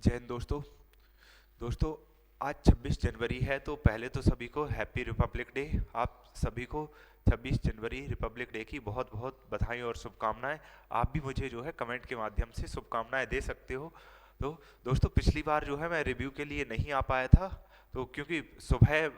जय हिंद दोस्तों। दोस्तों, आज 26 जनवरी है तो पहले तो सभी को हैप्पी रिपब्लिक डे। आप सभी को 26 जनवरी रिपब्लिक डे की बहुत बहुत बधाई और शुभकामनाएं। आप भी मुझे जो है कमेंट के माध्यम से शुभकामनाएं दे सकते हो। तो दोस्तों, पिछली बार जो है मैं रिव्यू के लिए नहीं आ पाया था, तो क्योंकि सुबह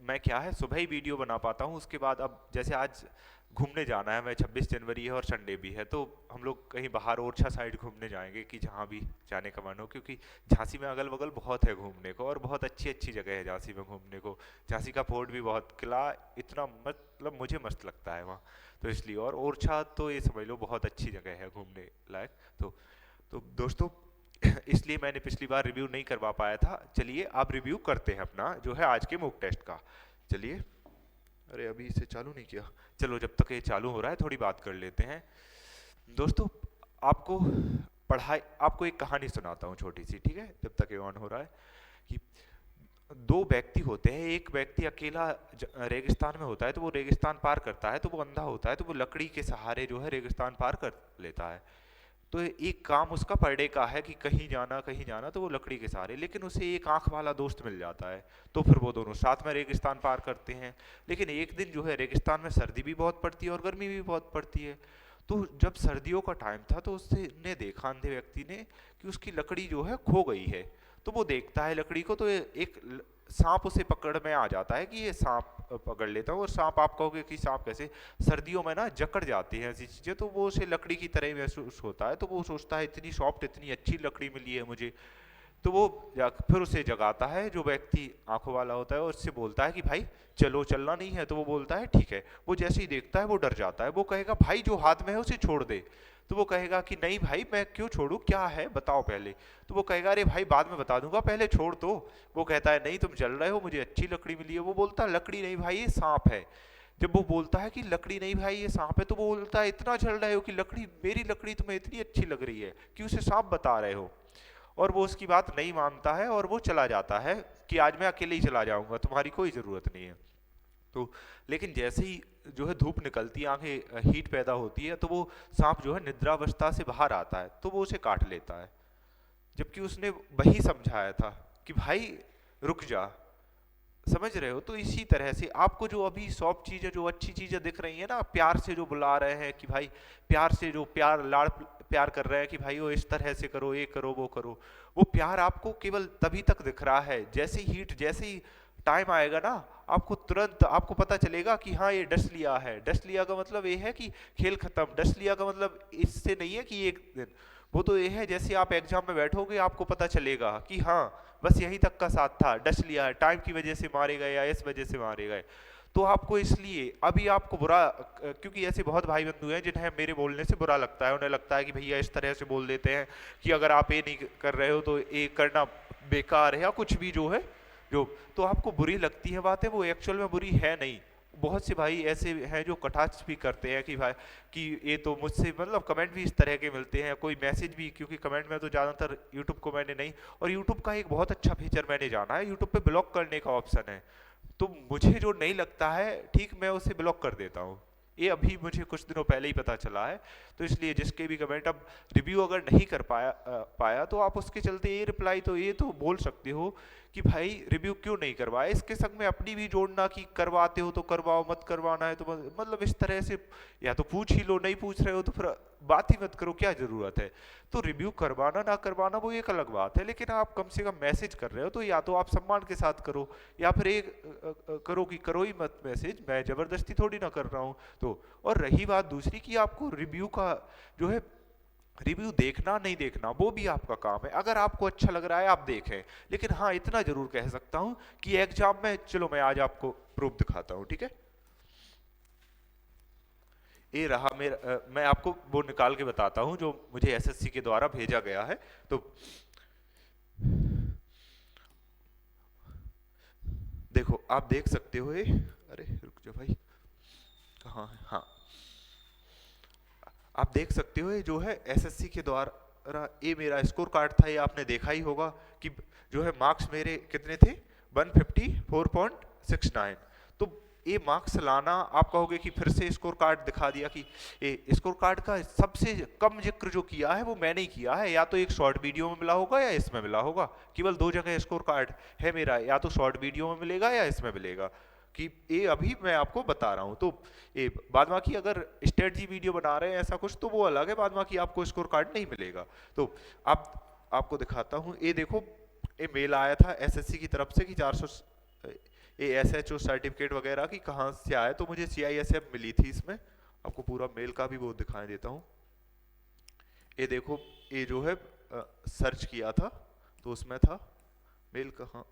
मैं क्या है सुबह ही वीडियो बना पाता हूँ। उसके बाद अब जैसे आज घूमने जाना है, मैं 26 जनवरी है और संडे भी है, तो हम लोग कहीं बाहर ओरछा साइड घूमने जाएंगे कि जहाँ भी जाने का मन हो, क्योंकि झांसी में अगल बगल बहुत है घूमने को और बहुत अच्छी अच्छी जगह है झांसी में घूमने को। झांसी का फोर्ट भी बहुत, किला इतना मतलब मुझे मस्त लगता है वहाँ, तो इसलिए। और ओरछा तो ये समझ लो बहुत अच्छी जगह है घूमने लायक। तो दोस्तों, इसलिए मैंने पिछली बार रिव्यू नहीं करवा पाया था। चलिए अब रिव्यू करते हैं अपना जो है आज के मॉक टेस्ट का। चलिए, अरे अभी इसे चालू नहीं किया। चलो, जब तक ये चालू हो रहा है थोड़ी बात कर लेते हैं। दोस्तों, आपको आपको एक कहानी सुनाता हूँ छोटी सी, ठीक है, जब तक ये ऑन हो रहा है। कि दो व्यक्ति होते हैं, एक व्यक्ति अकेला रेगिस्तान में होता है, तो वो रेगिस्तान पार करता है, तो वो अंधा होता है, तो वो लकड़ी के सहारे जो है रेगिस्तान पार कर लेता है। तो एक काम उसका पर डे का है कि कहीं जाना तो वो लकड़ी के सहारे, लेकिन उसे एक आंख वाला दोस्त मिल जाता है, तो फिर वो दोनों साथ में रेगिस्तान पार करते हैं। लेकिन एक दिन जो है रेगिस्तान में सर्दी भी बहुत पड़ती है और गर्मी भी बहुत पड़ती है। तो जब सर्दियों का टाइम था तो उससे ने देखा, अंधे व्यक्ति ने, कि उसकी लकड़ी जो है खो गई है। तो वो देखता है लकड़ी को, तो एक सांप उसे पकड़ में आ जाता है कि ये सांप पकड़ लेता हूँ। और सांप, आप कहोगे कि सांप कैसे, सर्दियों में ना जकड़ जाती हैं ऐसी चीजें, तो वो उसे लकड़ी की तरह महसूस होता है। तो वो सोचता है इतनी सॉफ्ट इतनी अच्छी लकड़ी मिली है मुझे। तो वो फिर उसे जगाता है, जो व्यक्ति आंखों वाला होता है, और उससे बोलता है कि भाई चलो, चलना नहीं है? तो वो बोलता है ठीक है। वो जैसे ही देखता है वो डर जाता है, वो कहेगा भाई जो हाथ में है उसे छोड़ दे। तो वो कहेगा कि नहीं भाई, मैं क्यों छोड़ू, क्या है बताओ पहले। तो वो कहेगा अरे भाई बाद में बता दूंगा, पहले छोड़ दो। वो कहता है नहीं, तुम जल रहे हो, मुझे अच्छी लकड़ी मिली है। वो बोलता है लकड़ी नहीं भाई, ये सांप है। जब वो बोलता है कि लकड़ी नहीं भाई ये सांप है, तो वो बोलता है इतना जल रहे हो कि लकड़ी, मेरी लकड़ी तुम्हें इतनी अच्छी लग रही है कि उसे सांप बता रहे हो। और वो उसकी बात नहीं मानता है और वो चला जाता है कि आज मैं अकेले ही चला जाऊंगा, तुम्हारी कोई जरूरत नहीं है। तो लेकिन जैसे ही जो है धूप निकलती है, आंखें हीट पैदा होती है, तो वो सांप जो है निद्रावस्था से बाहर आता है, तो वो उसे काट लेता है। जबकि उसने वही समझाया था कि भाई रुक जा। समझ रहे हो? तो इसी तरह से आपको जो अभी सॉफ्ट चीजें, जो अच्छी चीजें दिख रही है ना, प्यार से जो बुला रहे हैं कि भाई, प्यार से जो प्यार लाड़ प्यार कर रहे हैं कि भाई वो इस तरह से करो, ये करो, वो करो, वो प्यार आपको केवल तभी तक दिख रहा है जैसे हीट, जैसे ही टाइम आएगा ना, आपको तुरंत आपको पता चलेगा कि हाँ ये डस लिया है। डस लिया का मतलब ये है कि खेल खत्म। डस लिया का मतलब इससे नहीं है कि एक दिन, वो तो ये है जैसे आप एग्जाम में बैठोगे आपको पता चलेगा कि हाँ बस यहीं तक का साथ था, डस लिया है, टाइम की वजह से मारे गए या इस वजह से मारे गए। तो आपको इसलिए अभी आपको बुरा, क्योंकि ऐसे बहुत भाई बंधु हैं जिन्हें मेरे बोलने से बुरा लगता है, उन्हें लगता है कि भैया इस तरह से बोल देते हैं कि अगर आप ये नहीं कर रहे हो तो ये करना बेकार है या कुछ भी जो है, जो तो आपको बुरी लगती है बातें, वो एक्चुअल में बुरी है नहीं। बहुत से भाई ऐसे हैं जो कटाक्ष भी करते हैं कि भाई कि ये तो मुझसे, मतलब कमेंट भी इस तरह के मिलते हैं, कोई मैसेज भी, क्योंकि कमेंट में तो ज़्यादातर यूट्यूब को मैंने नहीं, और यूट्यूब का एक बहुत अच्छा फीचर मैंने जाना है, यूट्यूब पे ब्लॉक करने का ऑप्शन है। तो मुझे जो नहीं लगता है ठीक, मैं उसे ब्लॉक कर देता हूँ। ये अभी मुझे कुछ दिनों पहले ही पता चला है। तो इसलिए जिसके भी कमेंट, अब रिव्यू अगर नहीं कर पाया तो आप उसके चलते ये रिप्लाई तो ये तो बोल सकते हो कि भाई रिव्यू क्यों नहीं करवाया, इसके संग में अपनी भी जोड़ना कि करवाते हो तो करवाओ, मत करवाना है तो मतलब इस तरह से, या तो पूछ ही लो, नहीं पूछ रहे हो तो फिर बात ही मत करो, क्या जरूरत है। तो रिव्यू करवाना ना करवाना वो एक अलग बात है, लेकिन आप कम से कम मैसेज कर रहे हो तो या तो आप सम्मान के साथ करो, या फिर एक करो कि करो ही मत मैसेज, मैं जबरदस्ती थोड़ी ना कर रहा हूँ। तो और रही बात दूसरी कि आपको रिव्यू का जो है, रिव्यू देखना नहीं देखना वो भी आपका काम है, अगर आपको अच्छा लग रहा है आप देखें। लेकिन हाँ इतना जरूर कह सकता हूं कि एग्जाम में, चलो मैं आज आपको प्रूफ दिखाता हूं, ठीक है। ये रहा मेरा, मैं आपको वो निकाल के बताता हूं जो मुझे एसएससी के द्वारा भेजा गया है। तो देखो, आप देख सकते हो ये, अरे रुक जाओ भाई, कहाँ है, हाँ, आप देख सकते हो ये जो है एसएससी के द्वारा, ये मेरा स्कोर कार्ड था, ये आपने देखा ही होगा कि जो है मार्क्स मेरे कितने थे, 154.69। तो ये मार्क्स लाना, आप कहोगे कि फिर से स्कोर कार्ड दिखा दिया कि ये स्कोर कार्ड का सबसे कम जिक्र जो किया है वो मैंने ही किया है, या तो एक शॉर्ट वीडियो में मिला होगा या इसमें मिला होगा। केवल दो जगह स्कोर कार्ड है मेरा, या तो शॉर्ट वीडियो में मिलेगा या इसमें मिलेगा, कि ये अभी मैं आपको बता रहा हूँ। तो ये बाद बाकी अगर स्ट्रेटजी वीडियो बना रहे हैं ऐसा कुछ तो वो अलग है, बाद बाकी आपको स्कोर कार्ड नहीं मिलेगा। तो आपको दिखाता हूँ, ये देखो ये मेल आया था एसएससी की तरफ से कि 400 ये एसएचओ सर्टिफिकेट वगैरह की कहाँ से आया, तो मुझे सीआईएसएफ मिली थी। इसमें आपको पूरा मेल का भी वो दिखाई देता हूँ। ये देखो ये जो है सर्च किया था तो उसमें था मेल, कहाँ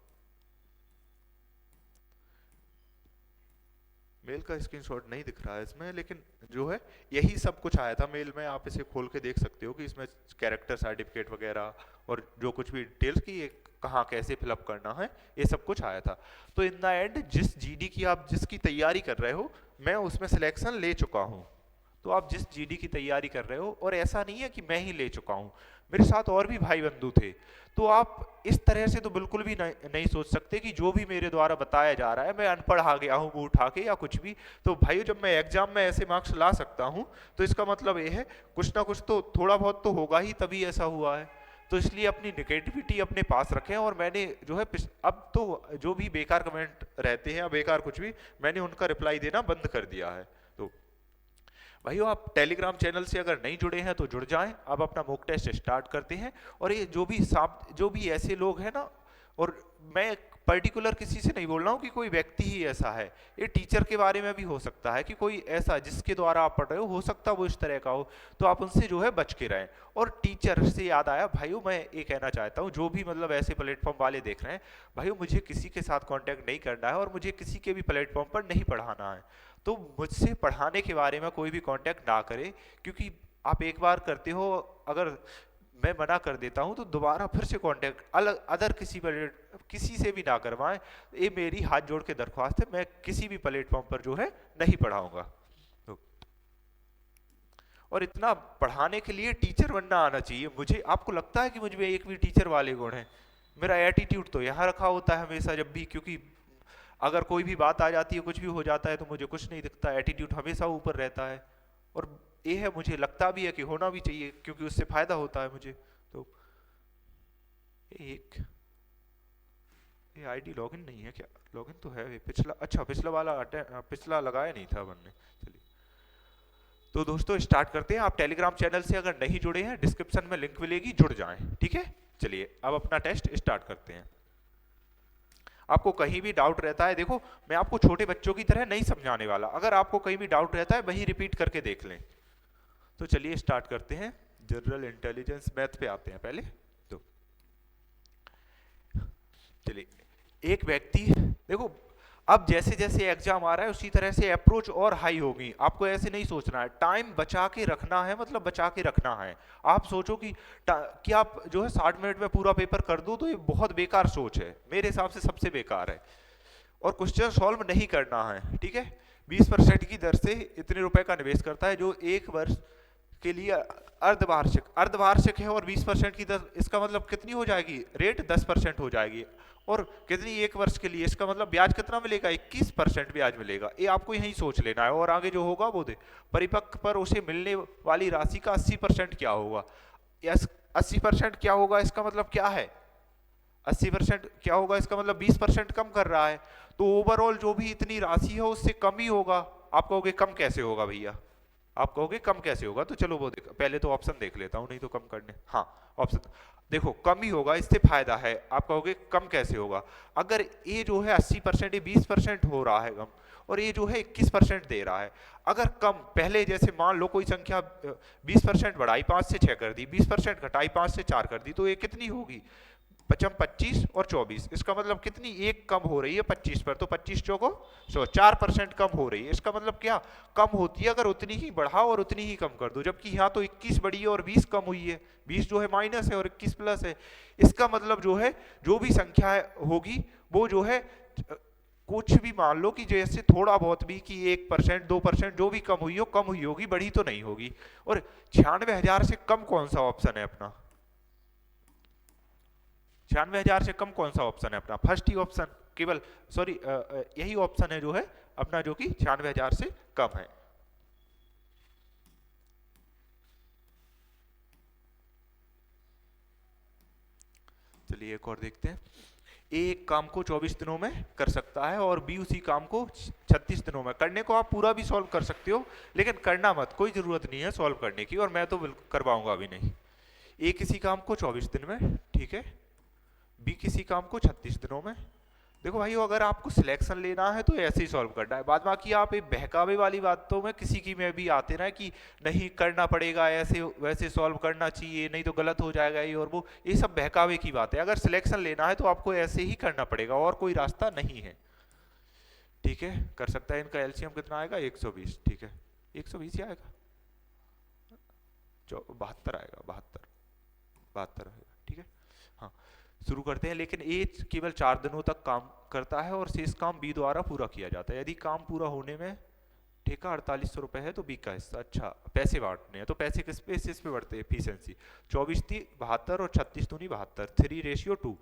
मेल का स्क्रीनशॉट नहीं दिख रहा है इसमें, लेकिन जो है यही सब कुछ आया था मेल में। आप इसे खोल के देख सकते हो कि इसमें कैरेक्टर सर्टिफिकेट वगैरह और जो कुछ भी डिटेल्स की ये कहाँ कैसे फिलअप करना है ये सब कुछ आया था। तो इन द एंड जिस जीडी की आप जिसकी तैयारी कर रहे हो मैं उसमें सिलेक्शन ले चुका हूँ। तो आप जिस जीडी की तैयारी कर रहे हो, और ऐसा नहीं है कि मैं ही ले चुका हूँ, मेरे साथ और भी भाई बंधु थे, तो आप इस तरह से तो बिल्कुल भी नहीं सोच सकते कि जो भी मेरे द्वारा बताया जा रहा है मैं अनपढ़ आ गया हूँ मुंह उठा के या कुछ भी। तो भाइयों जब मैं एग्जाम में ऐसे मार्क्स ला सकता हूँ तो इसका मतलब ये है कुछ ना कुछ तो थोड़ा बहुत तो होगा ही, तभी ऐसा हुआ है। तो इसलिए अपनी निगेटिविटी अपने पास रखें। और मैंने जो है अब तो जो भी बेकार कमेंट रहते हैं या बेकार कुछ भी, मैंने उनका रिप्लाई देना बंद कर दिया है। तो भाइयों आप टेलीग्राम चैनल से अगर नहीं जुड़े हैं तो जुड़ जाएं। अब अपना मॉक टेस्ट स्टार्ट करते हैं। और ये जो भी ऐसे लोग हैं ना, और मैं पर्टिकुलर किसी से नहीं बोल रहा हूँ कि कोई व्यक्ति ही ऐसा है, ये टीचर के बारे में भी हो सकता है कि कोई ऐसा जिसके द्वारा आप पढ़ रहे हो सकता है वो इस तरह का हो, तो आप उनसे जो है बच के रहें। और टीचर से याद आया भाइयों, मैं ये कहना चाहता हूँ जो भी मतलब ऐसे प्लेटफॉर्म वाले देख रहे हैं, भाइयों मुझे किसी के साथ कांटेक्ट नहीं करना है और मुझे किसी के भी प्लेटफॉर्म पर नहीं पढ़ाना है। तो मुझसे पढ़ाने के बारे में कोई भी कांटेक्ट ना करे, क्योंकि आप एक बार करते हो, अगर मैं मना कर देता हूं तो दोबारा फिर से कांटेक्ट अलग अदर किसी से भी ना करवाएं। ये मेरी हाथ जोड़ के दरख्वास्त है, मैं किसी भी प्लेटफॉर्म पर जो है नहीं पढ़ाऊंगा। तो और इतना पढ़ाने के लिए टीचर बनना आना चाहिए मुझे। आपको लगता है कि मुझ में एक भी टीचर वाले गुण हैं? मेरा एटीट्यूड तो यहाँ रखा होता है हमेशा जब भी, क्योंकि अगर कोई भी बात आ जाती है कुछ भी हो जाता है तो मुझे कुछ नहीं दिखता, एटीट्यूड हमेशा ऊपर रहता है। और ये है, मुझे लगता भी है कि होना भी चाहिए क्योंकि उससे फायदा होता है मुझे। तो ये आईडी लॉगिन नहीं है क्या? लॉगिन तो है पिछला, अच्छा पिछला लगाया नहीं था बनने। चलिए तो दोस्तों स्टार्ट करते हैं। आप टेलीग्राम चैनल से अगर नहीं जुड़े हैं डिस्क्रिप्शन में लिंक मिलेगी, जुड़ जाएं, ठीक है। चलिए अब अपना टेस्ट स्टार्ट करते हैं। आपको कहीं भी डाउट रहता है, देखो मैं आपको छोटे बच्चों की तरह नहीं समझाने वाला, अगर आपको कहीं भी डाउट रहता है वही रिपीट करके देख लें। तो चलिए स्टार्ट करते हैं। जनरल इंटेलिजेंस मैथ पे आते हैं पहले। तो चलिए, एक व्यक्ति, देखो अब जैसे जैसे एग्जाम आ रहा है उसी तरह से अप्रोच और हाई होगी। आपको ऐसे नहीं सोचना है, टाइम बचा के रखना है, मतलब बचा के रखना है। आप सोचो कि आप जो है 60 मिनट में पूरा पेपर कर दो, तो ये बहुत बेकार सोच है, मेरे हिसाब से सबसे बेकार है। और क्वेश्चन सॉल्व नहीं करना है, ठीक है। 20% की दर से इतने रुपए का निवेश करता है, जो एक वर्ष के लिए अर्धवार्षिक है, और 20% की दर, इसका मतलब कितनी हो जाएगी रेट? 10% हो जाएगी। और कितनी? एक वर्ष के लिए, इसका मतलब ब्याज कितना मिलेगा? 21% ब्याज मिलेगा। ये आपको यही सोच लेना है, और आगे जो होगा वो दे। परिपक्व पर उसे मिलने वाली राशि का 80% क्या होगा? 80% क्या होगा? इसका मतलब क्या है? 80% क्या होगा? इसका मतलब 20% कम कर रहा है, तो ओवरऑल जो भी इतनी राशि है उससे कम ही होगा। आप कहोगे कम कैसे होगा भैया? आप कहोगे कम कैसे होगा? तो चलो वो देख, पहले तो ऑप्शन देख लेता हूं, नहीं तो कम करने। हाँ ऑप्शन देखो, कम ही होगा, इससे फायदा है। आप कहोगे कम कैसे होगा? अगर ये जो है 80%, ये 20% हो रहा है कम, और ये जो है 21% दे रहा है। अगर कम, पहले जैसे मान लो कोई संख्या 20% बढ़ाई 5 से 6 कर दी, 20% घटाई 5 से 4 कर दी, तो ये कितनी होगी? 25 और 24, इसका मतलब कितनी? एक कम हो रही है 25 पर, तो 25 चौको 4% कम हो रही है। इसका मतलब क्या? कम होती है अगर उतनी ही बढ़ाओ और उतनी ही कम कर दो, जबकि यहाँ तो 21 बढ़ी है और 20 कम हुई है। 20 जो है माइनस है और 21 प्लस है। इसका मतलब जो है जो भी संख्या होगी वो जो है, कुछ भी मान लो कि जैसे थोड़ा बहुत भी कि 1% 2% जो भी कम हुई हो, कम हुई होगी, बढ़ी तो नहीं होगी। और 96,000 से कम कौन सा ऑप्शन है अपना? 96,000 से कम कौन सा ऑप्शन है अपना? फर्स्ट ही ऑप्शन, केवल सॉरी यही ऑप्शन है जो है अपना, जो कि 96,000 से कम है। चलिए एक और देखते हैं। ए एक काम को 24 दिनों में कर सकता है और बी उसी काम को 36 दिनों में। करने को आप पूरा भी सॉल्व कर सकते हो, लेकिन करना मत, कोई जरूरत नहीं है सॉल्व करने की, और मैं तो बिल्कुल करवाऊंगा अभी नहीं। ए किसी काम को 24 दिन में, ठीक है, बी किसी काम को 36 दिनों में। देखो भाई, अगर आपको सिलेक्शन लेना है तो ऐसे ही सॉल्व करना है। बाद बाकी आप एक बहकावे वाली बातों में किसी की में भी आते ना कि नहीं करना पड़ेगा, ऐसे वैसे सॉल्व करना चाहिए, नहीं तो गलत हो जाएगा ये और वो, ये सब बहकावे की बात है। अगर सिलेक्शन लेना है तो आपको ऐसे ही करना पड़ेगा, और कोई रास्ता नहीं है। ठीक है, कर सकता है। इनका एलसीएम कितना आएगा? 120। ठीक है, 120 ही आएगा, 72 आएगा, 72 आएगा। ठीक है, हाँ शुरू करते हैं। लेकिन ए केवल 4 दिनों तक काम करता है और शेष काम बी द्वारा पूरा किया जाता है। यदि काम पूरा होने में ठेका 4800 रुपए है तो बी का हिस्सा। अच्छा, पैसे बांटने हैं तो पैसे किस बेसिस पे बढ़ते हैं? एफिशिएंसी। 24 थी 72 और 36 दूनी 72, 3:2।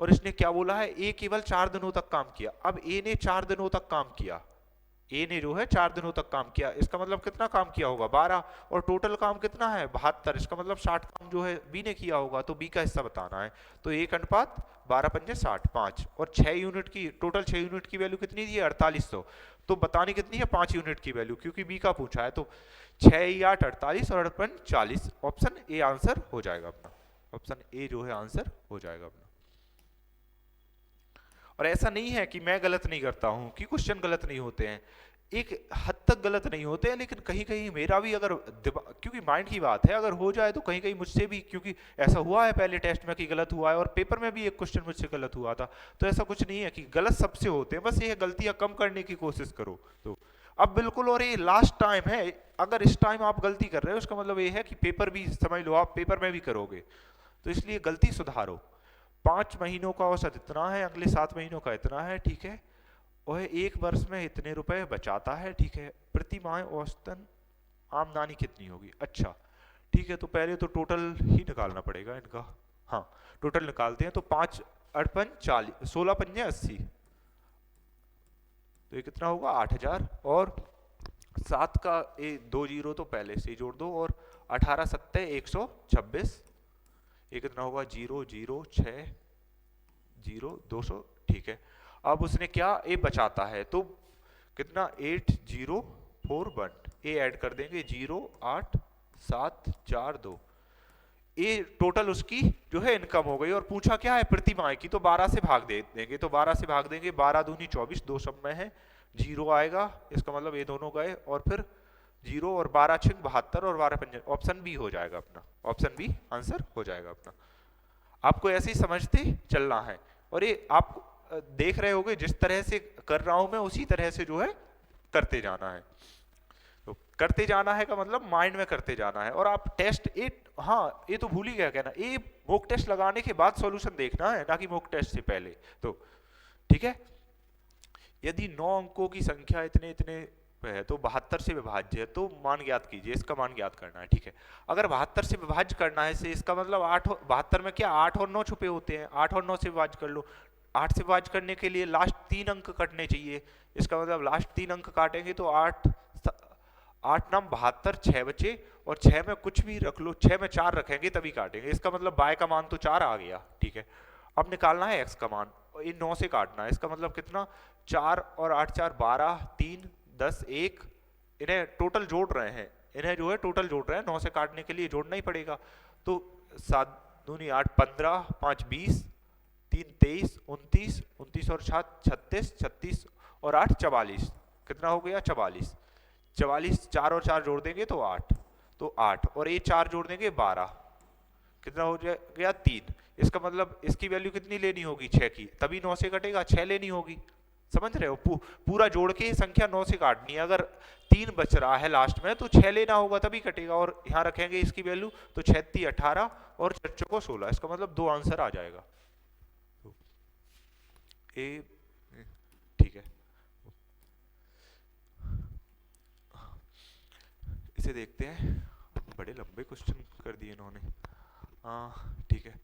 और इसने क्या बोला है? ए केवल 4 दिनों तक काम किया। अब ए ने 4 दिनों तक काम किया, ए ने जो है 4 दिनों तक काम किया, इसका मतलब कितना काम किया होगा? 12। और टोटल काम कितना है? 72, इसका मतलब 60 काम जो है बी ने किया होगा, तो बी का हिस्सा बताना है। तो 1:12 5। और 6 यूनिट की टोटल, 6 यूनिट की वैल्यू कितनी दी है? 4800। तो बतानी कितनी है? 5 यूनिट की वैल्यू, क्योंकि बी का पूछा है। तो 6 8 48 और 58 40। ऑप्शन ए आंसर हो जाएगा अपना। ऑप्शन ए जो है आंसर हो जाएगा अपना। और ऐसा नहीं है कि मैं गलत नहीं करता हूं, कि क्वेश्चन गलत नहीं होते हैं, एक हद तक गलत नहीं होते हैं, लेकिन कहीं कहीं मेरा भी अगर क्योंकि माइंड की बात है, अगर हो जाए तो कहीं कहीं मुझसे भी, क्योंकि ऐसा हुआ है पहले टेस्ट में कि गलत हुआ है, और पेपर में भी एक क्वेश्चन मुझसे गलत हुआ था। तो ऐसा कुछ नहीं है कि गलत सबसे होते हैं, बस ये गलतियां कम करने की कोशिश करो। तो अब बिल्कुल, और ये लास्ट टाइम है, अगर इस टाइम आप गलती कर रहे हो उसका मतलब ये है कि पेपर भी समझ लो आप पेपर में भी करोगे, तो इसलिए गलती सुधारो। 5 महीनों का औसत इतना है, अगले 7 महीनों का इतना है, ठीक है, और एक वर्ष में इतने रुपए बचाता है, ठीक है। प्रति माह औसतन आमदनी कितनी होगी? अच्छा ठीक है, तो पहले तो टोटल ही निकालना पड़ेगा इनका। हाँ, टोटल निकालते हैं। तो 5 अड़पन 40, 16 पंजे 80, तो ये कितना होगा? 8000। और 7 का 2 जीरो तो पहले से ही जोड़ दो, और 18 सत्ते 126, ये कितना होगा? 0 0 6 0 200। ठीक है, अब उसने क्या ए बचाता है, तो कितना? 8041, ए ऐड कर देंगे 0 8 7 4 2, ए टोटल उसकी जो है इनकम हो गई। और पूछा क्या है? प्रति माह की, तो 12 से भाग दे देंगे, तो 12 से भाग देंगे, 12 दूनी 24, 2 सब में है, 0 आएगा, इसका मतलब ये दोनों गए, और फिर 0 और 12 छिक 72 और 12 पंजे, ऑप्शन बी हो जाएगा अपना। ऑप्शन बी आंसर हो जाएगा अपना। आपको ऐसे ही समझते चलना है, और ये आप देख रहे होगे जिस तरह से कर रहा हूं मैं, उसी तरह से जो है करते जाना है। तो करते जाना है का मतलब माइंड में करते जाना है। और आप टेस्ट हाँ ये तो भूल ही गया कहना, ये मॉक टेस्ट लगाने के बाद सॉल्यूशन देखना है, ना कि मॉक टेस्ट से पहले। तो ठीक है, यदि 9 अंकों की संख्या इतने इतने है तो 72 से विभाज्य है, तो मान ज्ञात कीजिए, इसका मान ज्ञात करना है। ठीक है, अगर 72 से विभाज्य करना है, से इसका मतलब 8, 72 में क्या 8 और 9 छुपे होते हैं, 8 और 9 से विभाज्य कर लो। 8 से विभाज्य करने के लिए लास्ट 3 अंक कटने चाहिए, इसका मतलब लास्ट 3 अंक काटेंगे तो 8 8 नाम 72, 6 बचे, और 6 में कुछ भी रख लो, 6 में 4 रखेंगे तभी काटेंगे, इसका मतलब बाय का मान तो 4 आ गया। ठीक है, अब निकालना है एक्स का मान, इन 9 से काटना है, इसका मतलब कितना? 4 और 8 4 12, 3 10 1, इन्हें टोटल जोड़ रहे हैं, इन्हें जो है टोटल जोड़ रहे हैं, 9 से काटने के लिए जोड़ना ही पड़ेगा। तो 7 दूनी 8 15, 5 20, 3 23, 29 29 और 7 36, 36 और 8 44, कितना हो गया? 44। 44, 4 और 4 जोड़ देंगे तो 8, तो 8 और ये 4 जोड़ देंगे 12, कितना हो गया? 3। इसका मतलब इसकी वैल्यू कितनी लेनी होगी? 6 की, तभी 9 से कटेगा, 6 लेनी होगी। समझ रहे हो? पूरा जोड़ के संख्या 9 से काटनी है, अगर 3 बच रहा है लास्ट में तो 6 लेना होगा तभी कटेगा, और यहाँ रखेंगे इसकी वैल्यू, तो 6 3 18 और 4 को 16, इसका मतलब 2 आंसर आ जाएगा। ए ठीक है, इसे देखते हैं। बड़े लंबे क्वेश्चन कर दिए इन्होंने। ठीक है,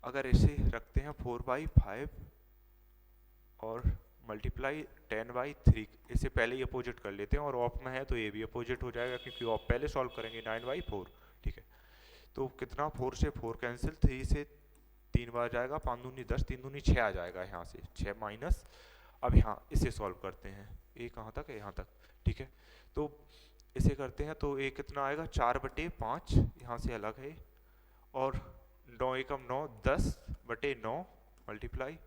अगर इसे रखते हैं 4/5 और मल्टीप्लाई 10/3, इसे पहले ही अपोजिट कर लेते हैं और ऑफ में है तो ये भी अपोजिट हो जाएगा क्योंकि ऑफ पहले सॉल्व करेंगे 9/4। ठीक है, तो कितना 4 से 4 कैंसिल, 3 से 3 बार जाएगा, 5 दूनी 10, 3 दूनी 6 आ जाएगा यहाँ से 6 माइनस। अब यहाँ इसे सॉल्व करते हैं, ये कहाँ तक है, यहाँ तक। ठीक है, तो इसे करते हैं तो ये कितना आएगा 4/5, यहाँ से अलग है, और 9 एकम 9, 10/9 मल्टीप्लाई,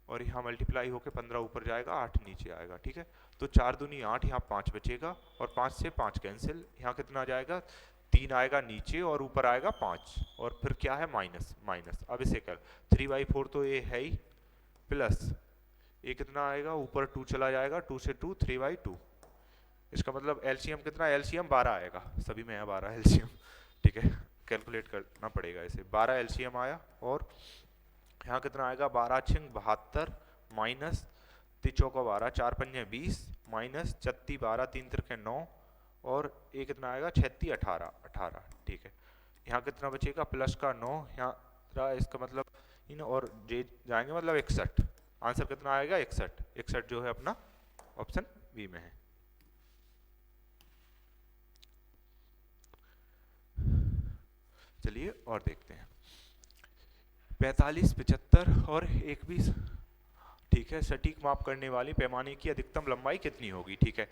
और यहाँ मल्टीप्लाई होके 15 ऊपर जाएगा, 8 नीचे आएगा। ठीक है, तो 4 दूनी 8, यहाँ 5 बचेगा और 5 से 5 कैंसिल, यहाँ कितना जाएगा 3 आएगा नीचे और ऊपर आएगा 5, और फिर क्या है माइनस माइनस। अब इसे कर 3/4 तो ये है ही, प्लस ये कितना आएगा ऊपर 2 चला जाएगा, 2 से 2 3/2। इसका मतलब एलसीएम कितना, एलसीएम 12 आएगा, सभी में है 12 एलसीएम। ठीक है, कैलकुलेट करना पड़ेगा इसे, 12 एलसीएम आया, और यहाँ कितना आएगा 12 छिंग 72 माइनस 3 चौका 12, 4 पंजे 20 माइनस 36 12 3 तिरके 9, और ये कितना आएगा 36 18। ठीक है, यहाँ कितना बचेगा प्लस का 9, यहाँ रहा, इसका मतलब इन और जे जाएंगे मतलब 61। आंसर कितना आएगा 61 जो है अपना ऑप्शन बी में है। चलिए और देखते हैं 45 75 और 21। ठीक है, सटीक माप करने वाली पैमाने की अधिकतम लंबाई कितनी होगी। ठीक है,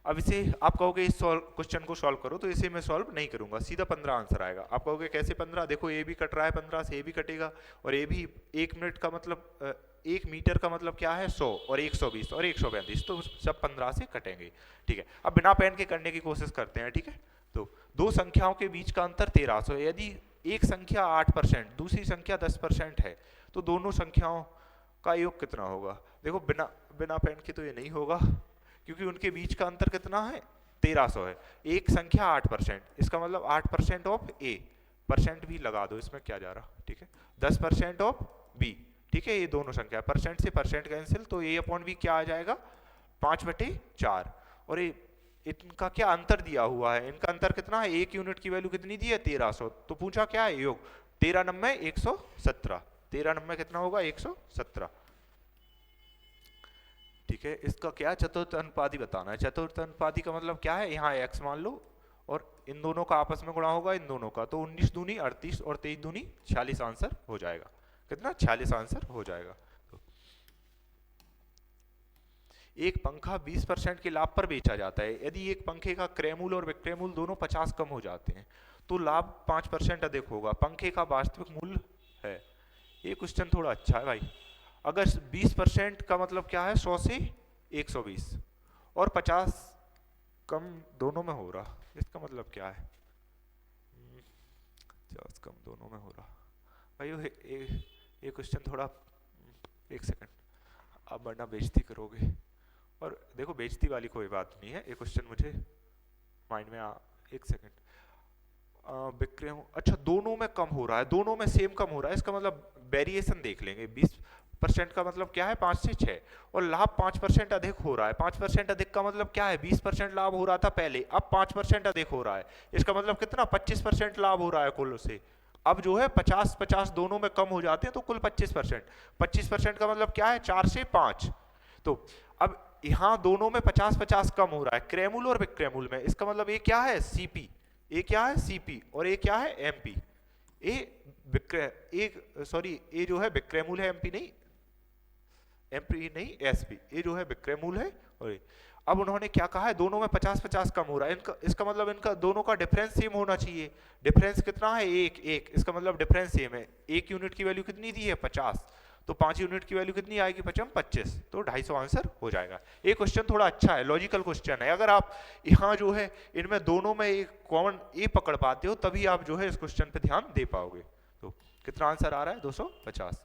अब इसे आप कहोगे इस क्वेश्चन को सॉल्व करो, तो इसे मैं सॉल्व नहीं करूंगा, सीधा 15 आंसर आएगा। आप कहोगे कैसे 15, देखो ए भी कट रहा है 15 से, ए भी कटेगा, और ए भी 1 मिनट का मतलब 1 मीटर का मतलब क्या है 100, और 120 और 135, तो सब 15 से कटेंगे। ठीक है, अब बिना पेन के करने की कोशिश करते हैं। ठीक है, तो दो संख्याओं के बीच का अंतर 1300 है। यदि एक संख्या 8%, दूसरी संख्या 10% है, तो दोनों संख्याओं का योग कितना होगा। देखो बिना पेन के तो ये नहीं होगा, क्योंकि उनके बीच का अंतर कितना है 1300 है। एक संख्या 8%, इसका मतलब 8% ऑफ ए, परसेंट भी लगा दो इसमें, क्या जा रहा। ठीक है, 10% ऑफ बी। ठीक है, ये दोनों संख्या, परसेंट से परसेंट कैंसिल, तो ए अपॉन बी क्या आ जाएगा 5/4। और ये इनका क्या अंतर दिया हुआ है, इनका अंतर कितना है, एक यूनिट की वैल्यू कितनी दी है 1300, तो पूछा क्या है योग 13 9 117, 13 9 कितना होगा 117। ठीक है, इसका क्या चतुर्थ अनुपाती बताना है। चतुर्थ अनुपाती का मतलब क्या है, यहाँ x मान लो और इन दोनों का आपस में गुणा होगा इन दोनों का, तो 19 दूनी 38 और 23 दूनी 46 आंसर हो जाएगा। कितना 46 आंसर हो जाएगा। तो एक पंखा 20% के लाभ पर बेचा जाता है। यदि एक पंखे का क्रय मूल्य और विक्रय मूल्य दोनों 50 कम हो जाते हैं तो लाभ 5% अधिक होगा। पंखे का वास्तविक मूल्य है। ये क्वेश्चन थोड़ा अच्छा है भाई। अगर 20% का मतलब क्या है 100 से 120 और 50 कम दोनों में हो रहा, इसका मतलब क्या है 50 कम दोनों में हो रहा। भाई ये क्वेश्चन थोड़ा, एक सेकंड, अब वरना बेइज्जती करोगे। और देखो बेइज्जती वाली कोई बात नहीं है, ये क्वेश्चन मुझे माइंड में एक सेकंड, विक्रय, अच्छा दोनों में कम हो रहा है, दोनों में सेम कम हो रहा है, इसका मतलब वेरिएशन देख लेंगे। 20% का मतलब क्या है 5 से 6, और लाभ 5% अधिक हो रहा है। 5% अधिक का मतलब क्या है 20% लाभ हो रहा था पहले, अब 5% अधिक हो रहा है। इसका मतलब कितना 25% लाभ हो रहा है कुल से। अब जो है 50-50 दोनों में कम हो जाते हैं तो कुल 25%। 25% का मतलब क्या है 4 से 5। तो अब यहाँ दोनों में 50-50 कम हो रहा है, क्रय मूल्य और विक्रय मूल्य में। इसका मतलब ये क्या है सीपी, ये क्या है सीपी और ये क्या है एमपी। ये विक्रय, एक सॉरी ये जो है विक्रय मूल्य है, एमपी नहीं एसपी, ये जो है विक्रय मूल्य है। और अब उन्होंने क्या कहा है दोनों में 50-50 कम हो रहा है। इसका मतलब इनका दोनों का डिफरेंस सेम होना चाहिए। डिफरेंस कितना है 1, इसका मतलब डिफरेंस सेम है। 1 यूनिट की वैल्यू कितनी दी है 50, तो 5 यूनिट की वैल्यू कितनी आएगी 25, तो 250 आंसर हो जाएगा। ये क्वेश्चन थोड़ा अच्छा है, लॉजिकल क्वेश्चन है। अगर आप यहाँ जो है इनमें दोनों में एक कॉमन ए पकड़ पाते हो तभी आप जो है इस क्वेश्चन पे ध्यान दे पाओगे। तो कितना आंसर आ रहा है 250।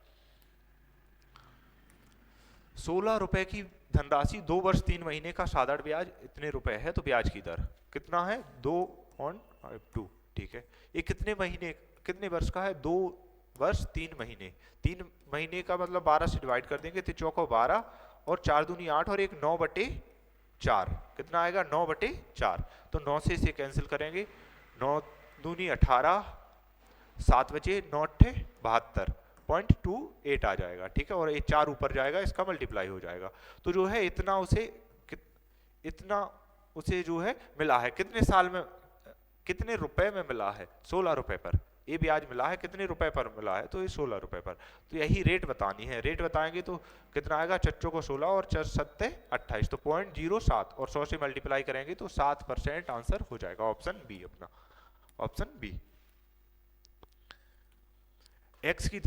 16 रुपए की धनराशि 2 वर्ष 3 महीने का साधारण ब्याज इतने रुपए है, तो ब्याज की दर कितना है 2/2। ठीक है, ये कितने वर्ष का है 2 वर्ष 3 महीने। 3 महीने का मतलब 12 से डिवाइड कर देंगे, 3 चौको 12 और 4 दूनी 8 और एक 9/4, कितना आएगा 9/4। तो 9 से इसे कैंसिल करेंगे, 9 दूनी 18, 7 बचे 9 अट्ठे 72, 0.28 आ जाएगा, ठीक है, और ये 4 ऊपर जाएगा, इसका मल्टीप्लाई हो जाएगा। तो जो है इतना उसे जो है मिला है, कितने साल में, कितने रुपए में मिला है, 16 रुपए पर ये ब्याज मिला है, कितने रुपए पर मिला है, तो ये 16 रुपए पर। तो यही रेट बतानी है, रेट बताएंगे तो कितना आएगा, चच्चों को 16 और 4×7 = 28, तो 0.07 और 100 से मल्टीप्लाई करेंगे तो 7% आंसर हो जाएगा, ऑप्शन बी अपना, ऑप्शन बी। एक्स की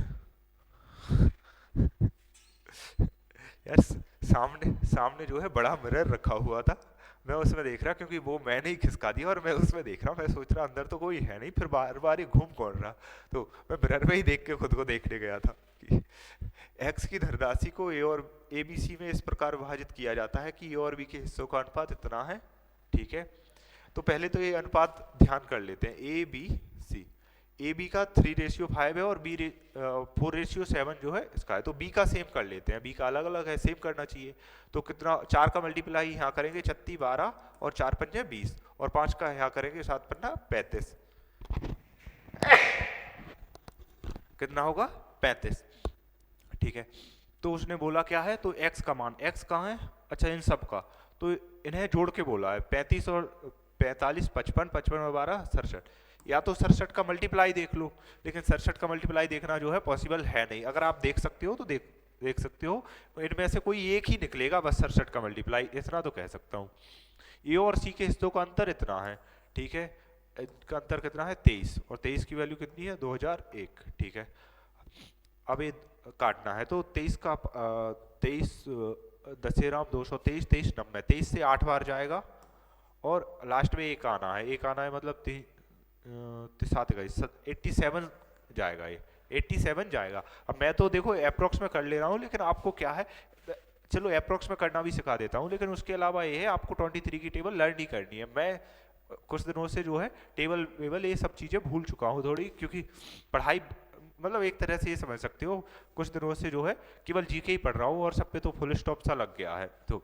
यार सामने जो है बड़ा मिरर रखा हुआ था, मैं उसमें देख रहा, क्योंकि वो मैंने ही खिसका दिया और मैं उसमें देख रहा हूँ, मैं सोच रहा अंदर तो कोई है नहीं, फिर बार बार ही घूम कौन रहा, तो मैं मिरर में ही देख के खुद को देखने गया था कि एक्स की धनराशि को ए और ए बी सी में इस प्रकार विभाजित किया जाता है कि ए और बी के हिस्सों का अनुपात इतना है, ठीक है। तो पहले तो ये अनुपात ध्यान कर लेते हैं, A B C, A B का 3:5 है और बी 4:7 जो है इसका है, तो बी का सेम कर लेते हैं, बी का अलग अलग है, सेम करना चाहिए। तो कितना, 4 का मल्टीप्लाई यहाँ करेंगे 36 12 और 4×5 = 20 और 5 का यहाँ करेंगे 7×5 = 35, कितना होगा 35, ठीक है। तो उसने बोला क्या है, तो x का मान, x कहाँ है, अच्छा इन सब का, तो इन्हें जोड़ के बोला है 35 और 45 55 55 और 12 67, या तो 67 का मल्टीप्लाई देख लो, लेकिन 67 का मल्टीप्लाई देखना जो है पॉसिबल है नहीं, अगर आप देख सकते हो तो देख सकते हो, इनमें से कोई एक ही निकलेगा बस 67 का मल्टीप्लाई, इतना तो कह सकता हूँ। ए और सी के हिस्सों का अंतर इतना है, ठीक है, इनका अंतर कितना है 23, और 23 की वैल्यू कितनी है 2001, ठीक है। अब ये काटना है, तो 23 का 23 10 223 23 90, 23 से 8 बार जाएगा और लास्ट में एक आना है, मतलब 87 जाएगा, ये 87 जाएगा। अब मैं तो देखो अप्रोक्स में कर ले रहा हूँ, लेकिन आपको क्या है, चलो अप्रोक्स में करना भी सिखा देता हूँ, लेकिन उसके अलावा ये है आपको 23 की टेबल लर्न ही करनी है। मैं कुछ दिनों से जो है टेबल ये सब चीज़ें भूल चुका हूँ थोड़ी, क्योंकि पढ़ाई मतलब एक तरह से ये समझ सकते हो कुछ दिनों से जो है केवल जीके ही पढ़ रहा हूँ और सब पे तो फुल स्टॉप सा लग गया है। तो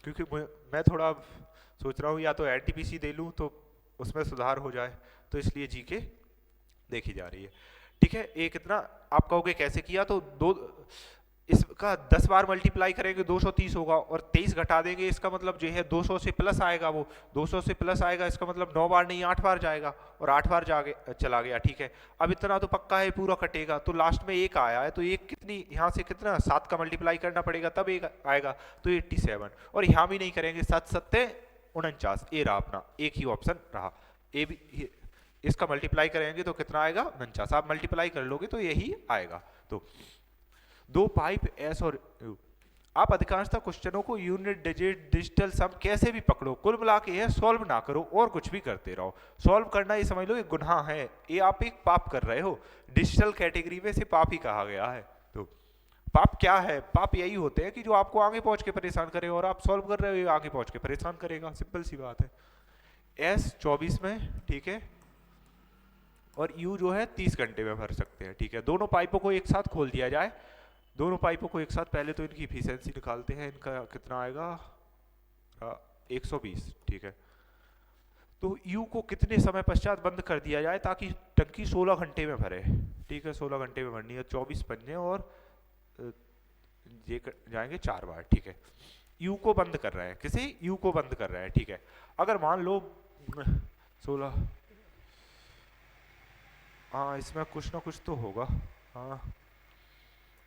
क्योंकि मैं थोड़ा सोच रहा हूँ या तो एनटीपीसी दे लूँ तो उसमें सुधार हो जाए, तो इसलिए जीके देखी जा रही है, ठीक है। ये कितना आप कहोगे कैसे किया, तो इसका 10 बार मल्टीप्लाई करेंगे 230 होगा और 23 घटा देंगे, इसका मतलब जो है 200 से प्लस आएगा, वो 200 से प्लस आएगा, इसका मतलब 9 बार नहीं 8 बार जाएगा और 8 बार चला गया, ठीक है। अब इतना तो पक्का है पूरा कटेगा, तो लास्ट में एक आया है, तो एक कितनी यहाँ से कितना 7 का मल्टीप्लाई करना पड़ेगा तब एक आएगा, तो 87, और यहाँ भी नहीं करेंगे 7 7 49, ये रहा अपना एक ही ऑप्शन रहा, ए भी इसका मल्टीप्लाई करेंगे तो कितना आएगा 49, आप मल्टीप्लाई कर लोगे तो यही आएगा। तो 2 पाइप एस और यू, आप अधिकांशतः क्वेश्चनों को यूनिट डिजिट डिजिटल सम कैसे भी पकड़ो, कुल मिला के यह सॉल्व ना करो और कुछ भी करते रहो। सॉल्व करना ये समझ लो ये गुनाह है, ये आप एक पाप कर रहे हो, डिजिटल कैटेगरी में से पाप ही कहा गया है। तो पाप क्या है, पाप यही होते हैं कि जो आपको आगे पहुंच के परेशान करे, और आप सॉल्व कर रहे हो आगे पहुंच के परेशान करेगा, सिंपल सी बात है। एस 24 में, ठीक है, और यू जो है 30 घंटे में भर सकते हैं, ठीक है। दोनों पाइपों को एक साथ खोल दिया जाए, दोनों पाइपों को एक साथ, पहले तो इनकी इफिशिएंसी निकालते हैं, इनका कितना आएगा 120, ठीक है। तो यू को कितने समय पश्चात बंद कर दिया जाए ताकि टंकी 16 घंटे में भरे, ठीक है, 16 घंटे में भरनी है, 24 पंजे और ये जाएंगे 4 बार, ठीक है। यू को बंद कर रहे हैं, किसी यू को बंद कर रहे हैं, ठीक है। अगर मान लो 16, हाँ इसमें कुछ ना कुछ तो होगा, हाँ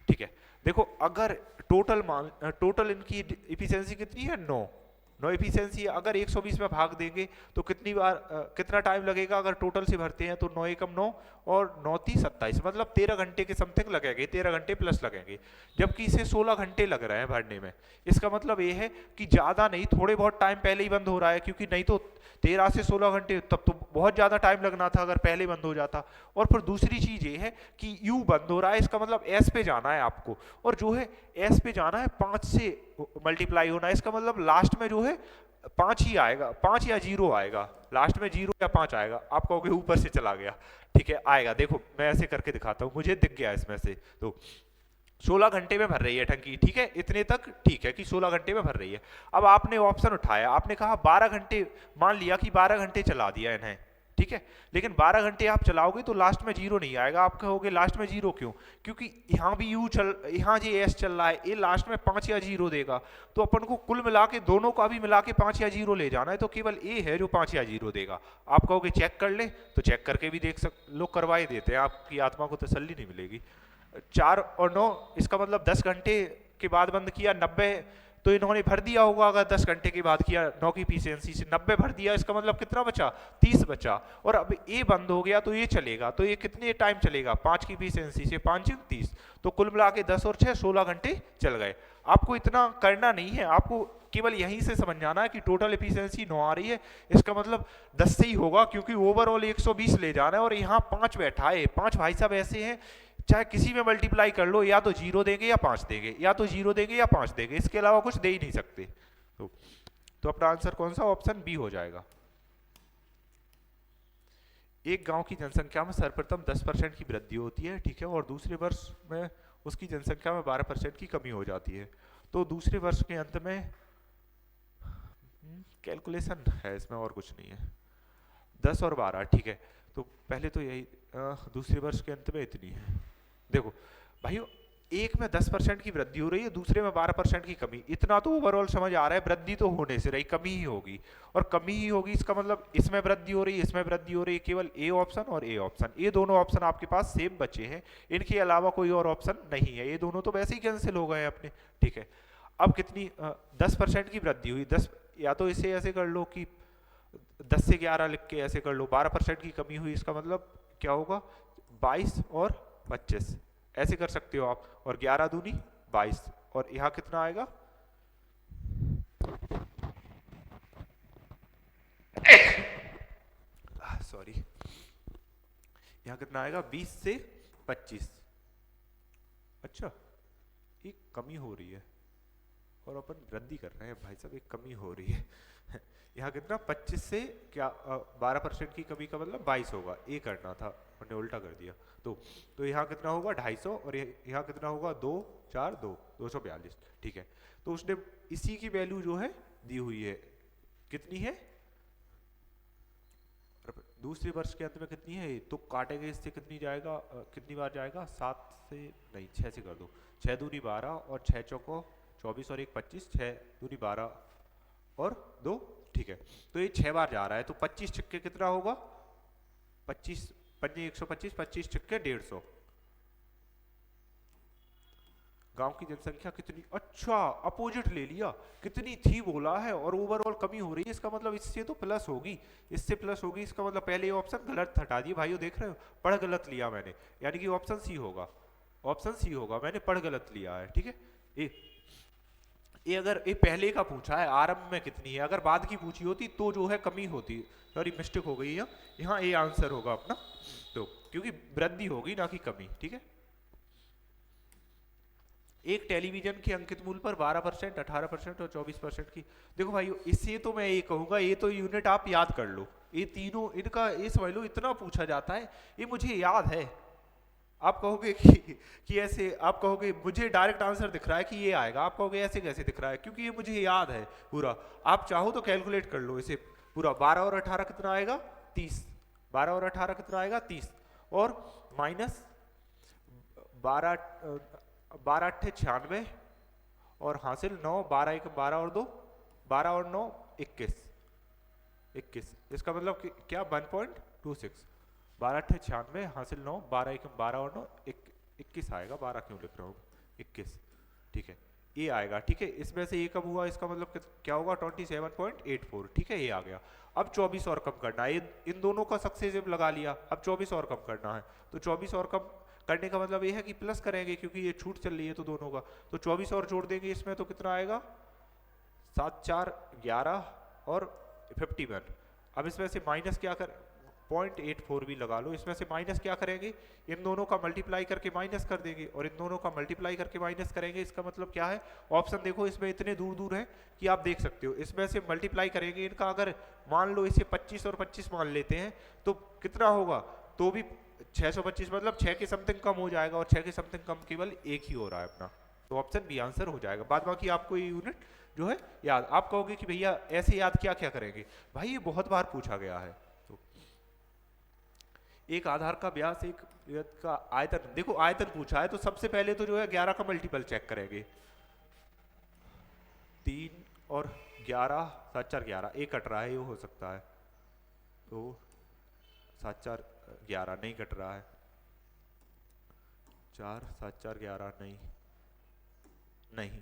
ठीक है। देखो अगर टोटल इनकी इफिशिएंसी कितनी है 9 इफिशिएंसी है, अगर 120 में भाग देंगे तो कितनी बार कितना टाइम लगेगा, अगर टोटल से भरते हैं तो 9 एकम 9 और 9 3 27, मतलब 13 घंटे के समथिंग लगेंगे, 13 घंटे प्लस लगेंगे, जबकि इसे 16 घंटे लग रहे हैं भरने में। इसका मतलब ये है कि ज्यादा नहीं, थोड़े बहुत टाइम पहले ही बंद हो रहा है, क्योंकि नहीं तो 13 से 16 घंटे तब तो बहुत ज्यादा टाइम लगना था अगर पहले बंद हो जाता। और फिर दूसरी चीज ये है कि यू बंद हो रहा है, इसका मतलब एस पे जाना है आपको, और जो है एस पे जाना है 5 से मल्टीप्लाई होना है, इसका मतलब लास्ट में जो है 5 ही आएगा, 5 या 0 आएगा, लास्ट में 0 या 5 आएगा। आप कहोगे ऊपर से चला गया, ठीक है आएगा, देखो मैं ऐसे करके दिखाता हूँ, मुझे दिख गया इसमें से। तो 16 घंटे में भर रही है टंकी, ठीक है, इतने तक ठीक है कि 16 घंटे में भर रही है। अब आपने ऑप्शन उठाया, आपने कहा 12 घंटे, मान लिया कि 12 घंटे चला दिया इन्हें, ठीक है। लेकिन 12 घंटे आप चलाओगे तो लास्ट में जीरो नहीं आएगा। आप कहोगे लास्ट में जीरो क्यों? क्योंकि यहाँ भी यू चल, यहाँ जी एस चल रहा है, ये लास्ट में 5 या जीरो देगा, तो अपन को कुल मिला के दोनों का भी मिला के 5 या जीरो ले जाना है, तो केवल ए है जो 5 या जीरो देगा। आप कहोगे चेक कर ले, तो चेक करके भी देख लोग करवा ही देते हैं, आपकी आत्मा को तसल्ली नहीं मिलेगी। 4 और 9, इसका मतलब 10 घंटे के बाद बंद किया, 90 तो इन्होंने भर दिया होगा। अगर 10 घंटे के बाद किया 9 की एफिशिएंसी से 90 भर दिया, इसका मतलब कितना बचा? 30 बचा। और अब ये बंद हो गया तो ये चलेगा, तो ये कितने टाइम चलेगा? 5 की एफिशिएंसी से 5 30, तो कुल मिला के 10 और 6 16 घंटे चल गए। आपको इतना करना नहीं है, आपको केवल यहीं से समझ जाना है कि टोटल एफिशिएंसी 9 आ रही है, इसका मतलब 10 से ही होगा, क्योंकि ओवरऑल 120 ले जाना है और यहाँ 5 बैठा है। 5 भाई साहब ऐसे हैं, चाहे किसी में मल्टीप्लाई कर लो, या तो जीरो देंगे या 5 देंगे, या तो जीरो देंगे या 5 देंगे, इसके अलावा कुछ दे ही नहीं सकते। तो अपना आंसर कौन सा? ऑप्शन बी हो जाएगा। एक गांव की जनसंख्या में सर्वप्रथम 10% की वृद्धि होती है, ठीक है, और दूसरे वर्ष में उसकी जनसंख्या में 12% की कमी हो जाती है। तो दूसरे वर्ष के अंत में कैलकुलेशन है इसमें, और कुछ नहीं है। 10 और 12, ठीक है। तो पहले तो यही दूसरे वर्ष के अंत में इतनी है। देखो भाइयों, एक में 10% की वृद्धि हो रही है, दूसरे में 12% की कमी, इतना तो ओवरऑल समझ आ रहा है। वृद्धि तो होने से रही, कमी ही होगी, और कमी ही होगी, इसका मतलब इसमें वृद्धि हो रही है, इसमें वृद्धि हो रही है। केवल ए ऑप्शन और ए ऑप्शन, ये दोनों ऑप्शन आपके पास सेम बचे हैं, इनके अलावा कोई और ऑप्शन नहीं है। ये दोनों तो वैसे ही कैंसिल हो गए अपने, ठीक है। अब कितनी 10% की वृद्धि हुई, 10, या तो इसे ऐसे कर लो कि 10 से 11 लिख के ऐसे कर लो, 12% की कमी हुई, इसका मतलब क्या होगा? 22 और 25 ऐसे कर सकते हो आप, और 11 दूनी 22, और यहाँ कितना आएगा? सॉरी, यहाँ कितना आएगा? 20 से 25। अच्छा, एक कमी हो रही है और अपन वृद्धि कर रहे हैं भाई साहब, एक कमी हो रही है। यहाँ कितना? 25 से क्या 12% की कमी का मतलब 22 होगा, ये करना था, मैंने उल्टा कर दिया। तो यहाँ कितना होगा? 250, और यहाँ कितना होगा? 2 4 2 242, ठीक है। तो उसने इसी की वैल्यू जो है दी हुई है, कितनी है? दूसरे वर्ष के अंत में कितनी है? तो काटेंगे इससे, कितनी जाएगा, कितनी बार जाएगा? 7 से नहीं, 6 से कर दो। 6 दूनी 12 और 6 चौको 24 और 1 25, 6 दूनी 12 और 2, ठीक है। तो ये 6 बार जा रहा है, तो 25 छक्के कितना होगा? 25 पंजे 125, 25 छक्के 150। गांव की जनसंख्या कितनी? अच्छा, अपोजिट ले लिया, कितनी थी बोला है, और ओवरऑल कमी हो रही है, इसका मतलब इससे तो प्लस होगी, इससे प्लस होगी, इसका मतलब पहले ऑप्शन गलत हटा दिए भाइयों, देख रहे हो, पढ़ गलत लिया मैंने, यानी कि ऑप्शन सी होगा, ऑप्शन सी होगा, मैंने पढ़ गलत लिया है, ठीक है। ये अगर ये पहले का पूछा है आरंभ में कितनी है, अगर बाद की पूछी होती तो जो है कमी होती, सॉरी मिस्टेक हो गई है, यहाँ ये आंसर होगा अपना, तो क्योंकि वृद्धि होगी ना कि कमी, ठीक है। एक टेलीविजन के अंकित मूल्य पर 12%, 18% और 24% की, देखो भाई इससे तो मैं ये कहूंगा, ये तो यूनिट आप याद कर लो, ये तीनों इनका ये समझ लो, इतना पूछा जाता है, ये मुझे याद है। आप कहोगे कि ऐसे, आप कहोगे मुझे डायरेक्ट आंसर दिख रहा है कि ये आएगा, आप कहोगे ऐसे कैसे दिख रहा है, क्योंकि ये मुझे याद है पूरा। आप चाहो तो कैलकुलेट कर लो इसे पूरा, 12 और 18 कितना आएगा? 30, 12 और 18 कितना आएगा? 30, और माइनस 12 12 अट्ठे 96, और हासिल 9, 12 1 12 और 2 12 और 9 21, इसका मतलब क्या? 1.26, 12 अट्ठे 96, हासिल 9, 12 1 12 और 9 21 आएगा, 12 क्यों लिख रहा हूँ? 21, ठीक है, ये आएगा, ठीक है। इसमें से ये कब हुआ, इसका मतलब क्या होगा? 27.84, ठीक है, ये आ गया। अब 24 और कम करना है, इन दोनों का सक्सेसिव लगा लिया, अब 24 और कम करना है, तो 24 और कम करने का मतलब ये है कि प्लस करेंगे, क्योंकि ये छूट चल रही है तो दोनों का, तो 24 और जोड़ देंगे इसमें, तो कितना आएगा? 7 4 11 और 51। अब इसमें से माइनस क्या कर, 0.84 भी लगा लो, इसमें से माइनस क्या करेंगे? इन दोनों का मल्टीप्लाई करके माइनस कर देंगे, और इन दोनों का मल्टीप्लाई करके माइनस करेंगे, इसका मतलब क्या है? ऑप्शन देखो इसमें इतने दूर दूर है कि आप देख सकते हो, इसमें से मल्टीप्लाई करेंगे इनका, अगर मान लो इसे 25 और 25 मान लेते हैं तो कितना होगा? तो भी 625, मतलब 6 के समथिंग कम हो जाएगा, और 6 के समथिंग कम केवल एक ही हो रहा है अपना, तो ऑप्शन बी आंसर हो जाएगा। बाद बाकी आपको ये यूनिट जो है याद, आप कहोगे कि भैया ऐसे याद क्या क्या करेंगे, भाई ये बहुत बार पूछा गया है, तो एक आधार का व्यास, एक वृत्त का आयतन। देखो आयतन पूछा है तो सबसे पहले तो जो है 11 का मल्टीपल चेक करेंगे। 3 और 11, 7 4 11, एक कट रहा है, ये हो सकता है। तो 7 4 11 नहीं कट रहा है। 4 7 4 11 नहीं, नहीं।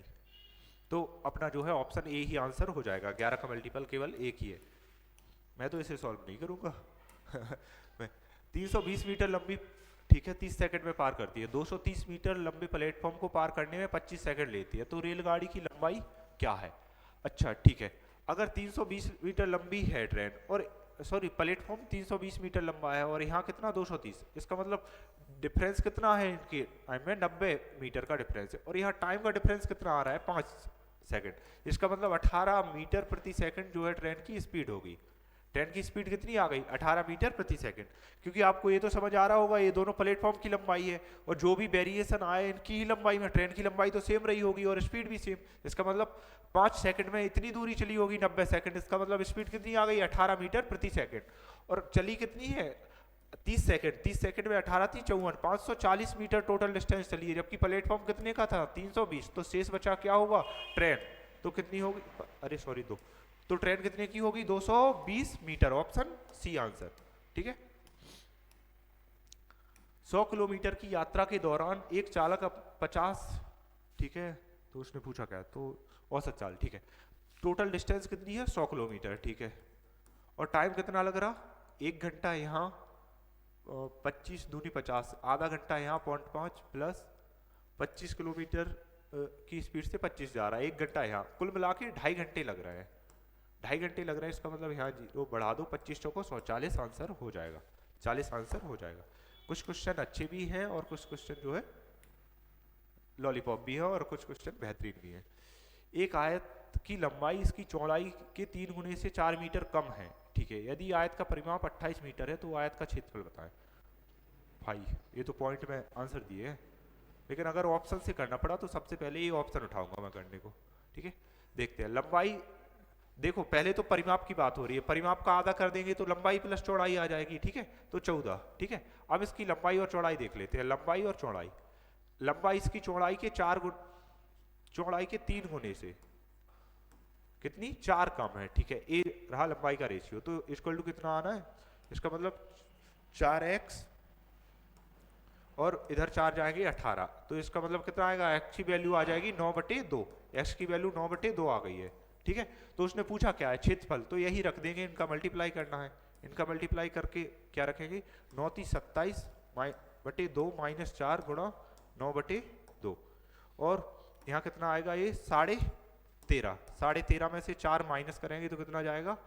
तो अपना जो है ऑप्शन ए ही आंसर हो जाएगा। 11 का मल्टीपल केवल एक ही है। मैं तो इसे सॉल्व नहीं करूंगा। मैं 320 मीटर लंबी, ठीक है, 30 सेकंड में पार करती है। 230 मीटर लंबे प्लेटफॉर्म को पार करने में 25 सेकंड लेती है। तो रेलगाड़ी की लंबाई क्या है? अच्छा ठीक है, अगर 320 मीटर लंबी है ट्रेन और सॉरी प्लेटफॉर्म 320 मीटर लंबा है और यहाँ कितना 230, इसका मतलब डिफरेंस कितना है इनके टाइम में? 90 मीटर का डिफरेंस है। और यहाँ टाइम का डिफरेंस कितना आ रहा है? 5 सेकंड। इसका मतलब 18 मीटर प्रति सेकंड जो है ट्रेन की स्पीड होगी। ट्रेन की स्पीड कितनी आ गई? 18 मीटर प्रति सेकंड। क्योंकि आपको ये तो समझ आ रहा होगा ये दोनों प्लेटफॉर्म की लंबाई है और जो भी वेरिएशन आए इनकी ही लंबाई में, ट्रेन की लंबाई तो सेम रही होगी और स्पीड भी सेम। इसका मतलब 5 सेकंड में इतनी दूरी चली होगी 90 सेकंड। इसका मतलब स्पीड कितनी आ गई? 18 मीटर प्रति सेकंड। और चली कितनी है? 30 सेकंड। 30 सेकंड में 18 3 54, 540 मीटर टोटल डिस्टेंस चली है। जबकि प्लेटफॉर्म कितने का था? 320। तो शेष बचा क्या होगा? ट्रेन। तो कितनी होगी? अरे सॉरी, 2। तो ट्रेन कितने की होगी? 220 मीटर। Option C answer. ठीक है। 100 किलोमीटर की यात्रा के दौरान एक चालक 50, ठीक है, तो उसने पूछा क्या? तो औसत चाल, ठीक है। टोटल डिस्टेंस कितनी है? 100 किलोमीटर, ठीक है। और टाइम कितना लग रहा? 1 घंटा यहाँ, 25 दूनी 50, आधा घंटा यहाँ, 0.5 प्लस 25 किलोमीटर की स्पीड से 25 जा रहा है, 1 घंटा यहाँ, कुल मिला के 2.5 घंटे लग रहे हैं। 2.5 घंटे लग रहे हैं। इसका मतलब यहाँ जीरो बढ़ा दो, 25 चौको 100, 40 आंसर हो जाएगा। 40 आंसर हो जाएगा। कुछ क्वेश्चन अच्छे भी हैं और कुछ क्वेश्चन जो है लॉलीपॉप भी है और कुछ क्वेश्चन बेहतरीन भी है। एक आयत की लंबाई इसकी चौड़ाई के 3 गुने से 4 मीटर कम है, ठीक है। यदि आयत का परिमाप 28 मीटर है तो आयत का क्षेत्रफल बताएं। भाई ये तो पॉइंट में आंसर दिए हैं, लेकिन अगर ऑप्शन से करना पड़ा तो सबसे पहले ये ऑप्शन उठाऊंगा मैं करने को, ठीक है। देखते हैं लंबाई। देखो पहले तो परिमाप की बात हो रही है, परिमाप का आधा कर देंगे तो लंबाई प्लस चौड़ाई आ जाएगी, ठीक है। तो 14, ठीक है। अब इसकी लंबाई और चौड़ाई देख लेते हैं। लंबाई और चौड़ाई, लंबाई इसकी चौड़ाई के 4 गुण, चौड़ाई के 3 गुने से कितनी? 4 कम है, ठीक है। ए रहा लंबाई का रेशियो, तो इक्वल टू कितना आना है? इसका मतलब 4x और इधर 4 जाएंगे 18, तो इसका मतलब कितना आएगा? x की वैल्यू आ जाएगी 9/2। x की वैल्यू 9/2 आ गई है, ठीक है। तो उसने पूछा क्या है? क्षेत्रफल। तो यही रख देंगे, इनका मल्टीप्लाई करना है। इनका मल्टीप्लाई करके क्या रखेंगे? 9 3 27/2 माइनस 4 गुणा 9/2। और यहाँ कितना आएगा? ये 13.5। 13.5 में से 4 माइनस करेंगे तो कितना जाएगा?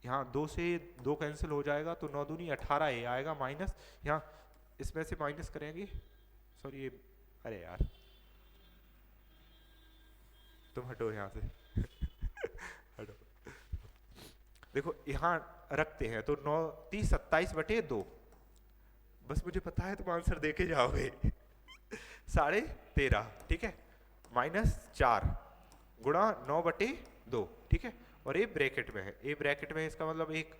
यहाँ 2 से 2 कैंसिल हो जाएगा तो 9 दूनी 18 ये आएगा माइनस। यहाँ इसमें से माइनस करेंगे, सॉरी ये, अरे यार तुम हटो यहाँ से। हटो। देखो यहाँ रखते हैं तो 9 30 27/2, बस मुझे पता है तुम आंसर देके जाओगे। 13.5, ठीक है, माइनस 4 गुणा 9/2, ठीक है। और ये ब्रैकेट में है, ये ब्रैकेट में, इसका मतलब एक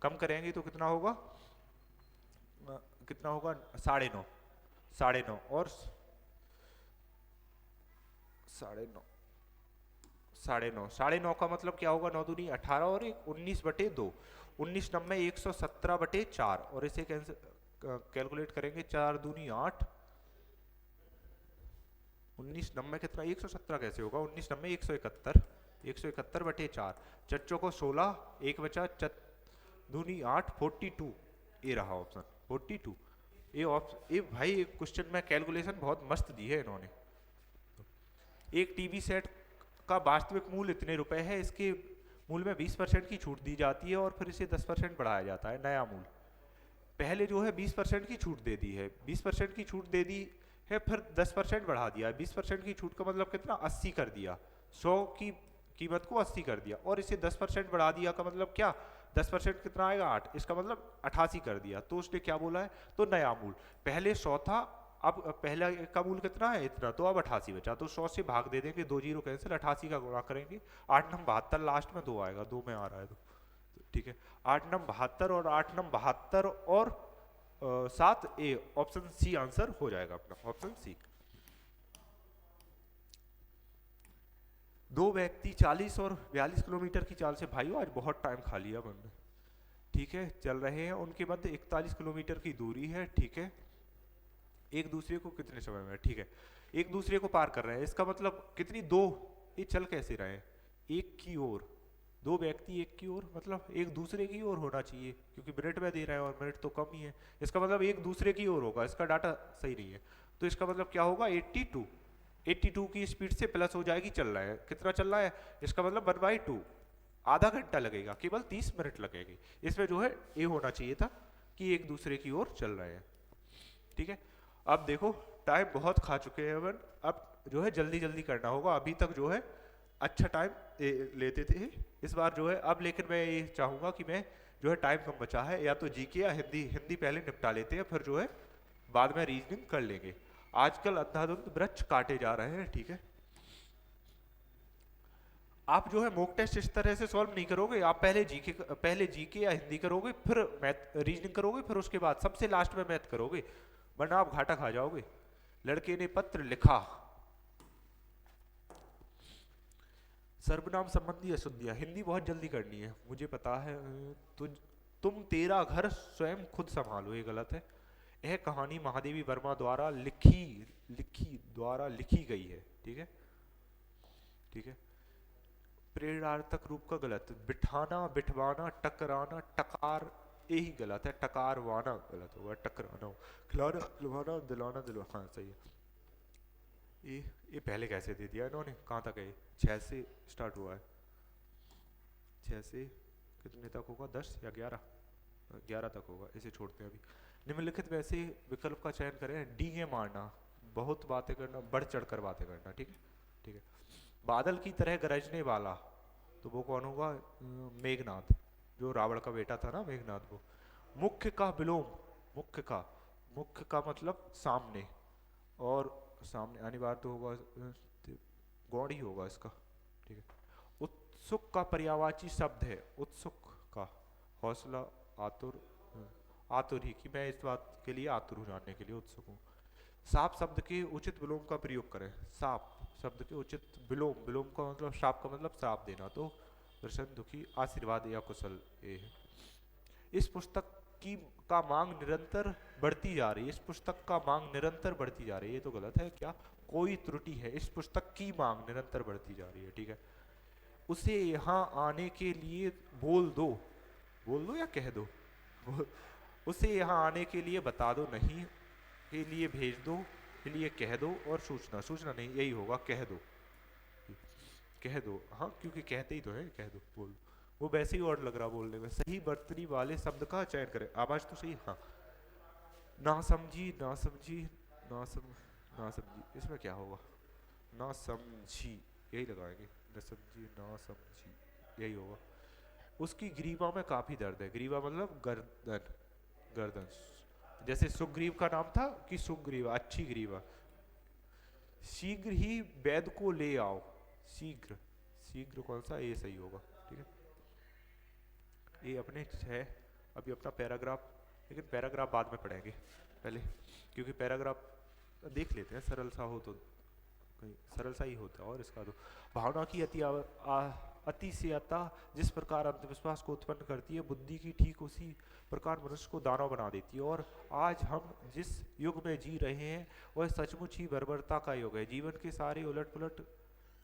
कम करेंगे तो कितना होगा? कितना होगा? 9.5, 9.5 और 9.5, 9.5 का मतलब क्या होगा? 9 दूनी 18 और 19/2, 19 9 117/4। और इसे कैलकुलेट करेंगे, 4 दूनी 8, 19 9 कितना? 117 कैसे होगा? 19 9 171, 171/4। चच्चों को 16, एक बचा, दूनी 8, 42। ये रहा ऑप्शन 42। ये ऑप्शन, ये भाई क्वेश्चन में कैलकुलेशन बहुत मस्त दी है इन्होंने। एक टीवी सेट का वास्तविक मूल्य इतने रुपए है, इसके मूल्य में 20% की छूट दी जाती है और फिर इसे 10% बढ़ाया जाता है, नया मूल्य। पहले जो है 20% की छूट दे दी है, 20% की छूट दे दी है, फिर 10% बढ़ा दिया है। 20% की छूट का मतलब कितना? 80 कर दिया। 100 की कीमत को 80 कर दिया और इसे 10% बढ़ा दिया का मतलब क्या? 10% कितना आएगा? 8। इसका मतलब 88 कर दिया। तो उसने क्या बोला है? तो नया मूल्य, पहले 100 था, अब पहला का मूल्य कितना है? इतना, तो अब 88 बचा। तो 100 से भाग दे देंगे, 2 जीरो कैंसिल, 88 का गुणा करेंगे, 8 9 72, लास्ट में 2 आएगा, 2 में आ रहा है तो ठीक है, 8 नम 72 और 8 नम 72 और 7 ए, ऑप्शन सी आंसर हो जाएगा अपना, ऑप्शन सी। दो व्यक्ति 40 और 42 किलोमीटर की चाल से, भाइयों आज बहुत टाइम खा लिया हमने, ठीक है, चल रहे हैं, उनके मध्य 41 किलोमीटर की दूरी है, ठीक है, एक दूसरे को कितने समय में, ठीक है, एक दूसरे को पार कर रहे हैं, इसका मतलब कितनी, दो, ये चल कैसे रहे हैं, एक की ओर, दो व्यक्ति एक की ओर, मतलब एक दूसरे की ओर होना चाहिए, क्योंकि मिनट में दे रहे हैं और मिनट तो कम ही है, इसका मतलब एक दूसरे की ओर होगा, इसका डाटा सही नहीं है, तो इसका मतलब क्या होगा, 82, 82 की स्पीड से प्लस हो जाएगी, चल रहा है, कितना चल रहा है, इसका मतलब 1/2, आधा घंटा लगेगा, केवल 30 मिनट लगेगी, इसमें जो है ये होना चाहिए था कि एक दूसरे की ओर चल रहे हैं, ठीक है। अब देखो टाइम बहुत खा चुके हैं अपन, अब जो है जल्दी जल्दी करना होगा, अभी तक जो है अच्छा टाइम लेते थे इस बार जो है, अब लेकिन मैं ये चाहूंगा कि मैं जो है टाइम कम बचा है, या तो जीके या हिंदी, हिंदी पहले निपटा लेते हैं, फिर जो है बाद में रीजनिंग कर लेंगे, आजकल अंधाधुंध वृक्ष काटे जा रहे हैं, ठीक है। आप जो है मॉक टेस्ट इस तरह से सॉल्व नहीं करोगे, आप पहले जीके या हिंदी करोगे, फिर मैथ रीजनिंग करोगे, फिर उसके बाद सबसे लास्ट में मैथ करोगे, वरना आप घाटा खा जाओगे। लड़के ने पत्र लिखा, सर्वनाम संबंधी अशुद्धियां, हिंदी बहुत जल्दी करनी है मुझे पता है, तुम तेरा घर स्वयं खुद संभालो, ये गलत है, यह कहानी महादेवी वर्मा द्वारा लिखी गई है, ठीक है, ठीक है। प्रेरणार्थक रूप का गलत, बिठाना बिठवाना टकराना टकार, यही गलत है, टकारवाना गलत होगा, टकराना, खिलाना खिलवाना दिलाना दिलवाना, हाँ सही है। ये पहले कैसे दे दिया इन्होंने, कहाँ तक है, 6 से स्टार्ट हुआ है, 6 से कितने तक होगा, 10 या 11, 11 तक होगा, इसे छोड़ते हैं अभी। निम्नलिखित वैसे विकल्प का चयन करें, डींगे मारना, बहुत बातें करना, बढ़ चढ़ कर बातें करना, ठीक है, ठीक है। बादल की तरह गरजने वाला, तो वो कौन होगा, मेघनाथ, जो रावण का बेटा था ना मेघनाथ, वो। मुख्य का विलोम, मुख्य का मतलब सामने, और सामने अनिवार्य तो होगा, गौड़ ही होगा इसका, ठीक है। उत्सुक का पर्यायवाची शब्द है, उत्सुक का हौसला, आतुर, आतुर ही, कि मैं इस बात के लिए आतुर हूँ, जानने के लिए उत्सुक हूँ। साप शब्द के उचित विलोम का प्रयोग करें, साप शब्द के उचित विलोम, विलोम का मतलब शाप का मतलब श्राप देना, तो प्रसन्न दुखी आशीर्वाद या कुशल, ये है। इस पुस्तक की का मांग निरंतर बढ़ती जा रही है, इस पुस्तक का मांग निरंतर बढ़ती जा रही है, ये तो गलत है, क्या कोई त्रुटि है, इस पुस्तक की मांग निरंतर बढ़ती जा रही है, ठीक है। उसे यहाँ आने के लिए बोल दो या कह दो, उसे यहाँ आने के लिए बता दो, नहीं के लिए भेज दो, के लिए कह दो, और सूचना नहीं, यही होगा, कह दो, हाँ क्योंकि कहते ही तो है, कह दो, बोल, वो वैसे ही और लग रहा बोलने में। सही बर्तनी वाले शब्द का चयन करें, आवाज तो सही, हाँ। ना समझी, ना समझी, इसमें क्या होगा, ना समझी, यही लगाएंगे, ना समझी, ना समझी, यही होगा। उसकी ग्रीवा में काफी दर्द है, ग्रीवा मतलब गर्दन, गर्दन, जैसे सुग्रीव का नाम था कि सुग्रीवा, अच्छी ग्रीवा। शीघ्र ही वैद्य को ले आओ, शीघ्र, शीघ्र कौन सा, ये सही होगा, ठीक है। ये अपने है अभी अपना पैराग्राफ, लेकिन पैराग्राफ बाद में पढ़ेंगे पहले, क्योंकि पैराग्राफ देख लेते हैं, सरल सा हो तो, कहीं सरल सा ही होता है, और इसका तो भावना की अतिशयता जिस प्रकार अंधविश्वास को उत्पन्न करती है, बुद्धि की ठीक उसी प्रकार मनुष्य को दानव बना देती है, और आज हम जिस युग में जी रहे हैं वह सचमुच ही बर्बरता का युग है, जीवन के सारे उलट पुलट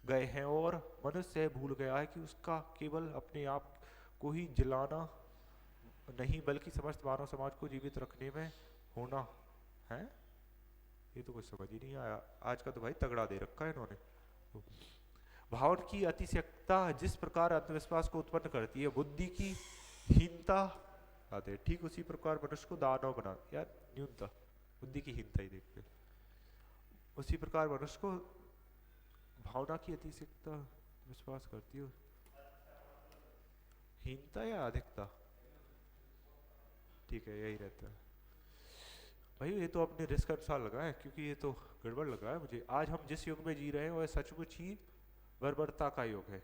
गए हैं, और मनुष्य भूल गया है कि उसका केवल अपने आप को ही जिलाना नहीं, बल्कि समस्त मानव समाज को जीवित रखने में होना है। ये तो कुछ समझ ही नहीं आया, आज का तो भाई तगड़ा दे रखा है इन्होंने। भावन की अतिशयता जिस प्रकार अंधविश्वास को उत्पन्न करती है, बुद्धि की हीनता आते हैं, ठीक उसी प्रकार मनुष्य को दानव बना, यार न्यूनता, बुद्धि की हीनता ही देखते, उसी प्रकार मनुष्य को भावना की अतिशयता विश्वास करती है, हीनता या अधिकता, ठीक है यही रहता है भाई, ये तो अपने रिस्क अनुसार लगा है, क्योंकि ये तो गड़बड़ लग रहा है मुझे। आज हम जिस युग में जी रहे हैं वह सचमुच ही बर्बरता का युग है,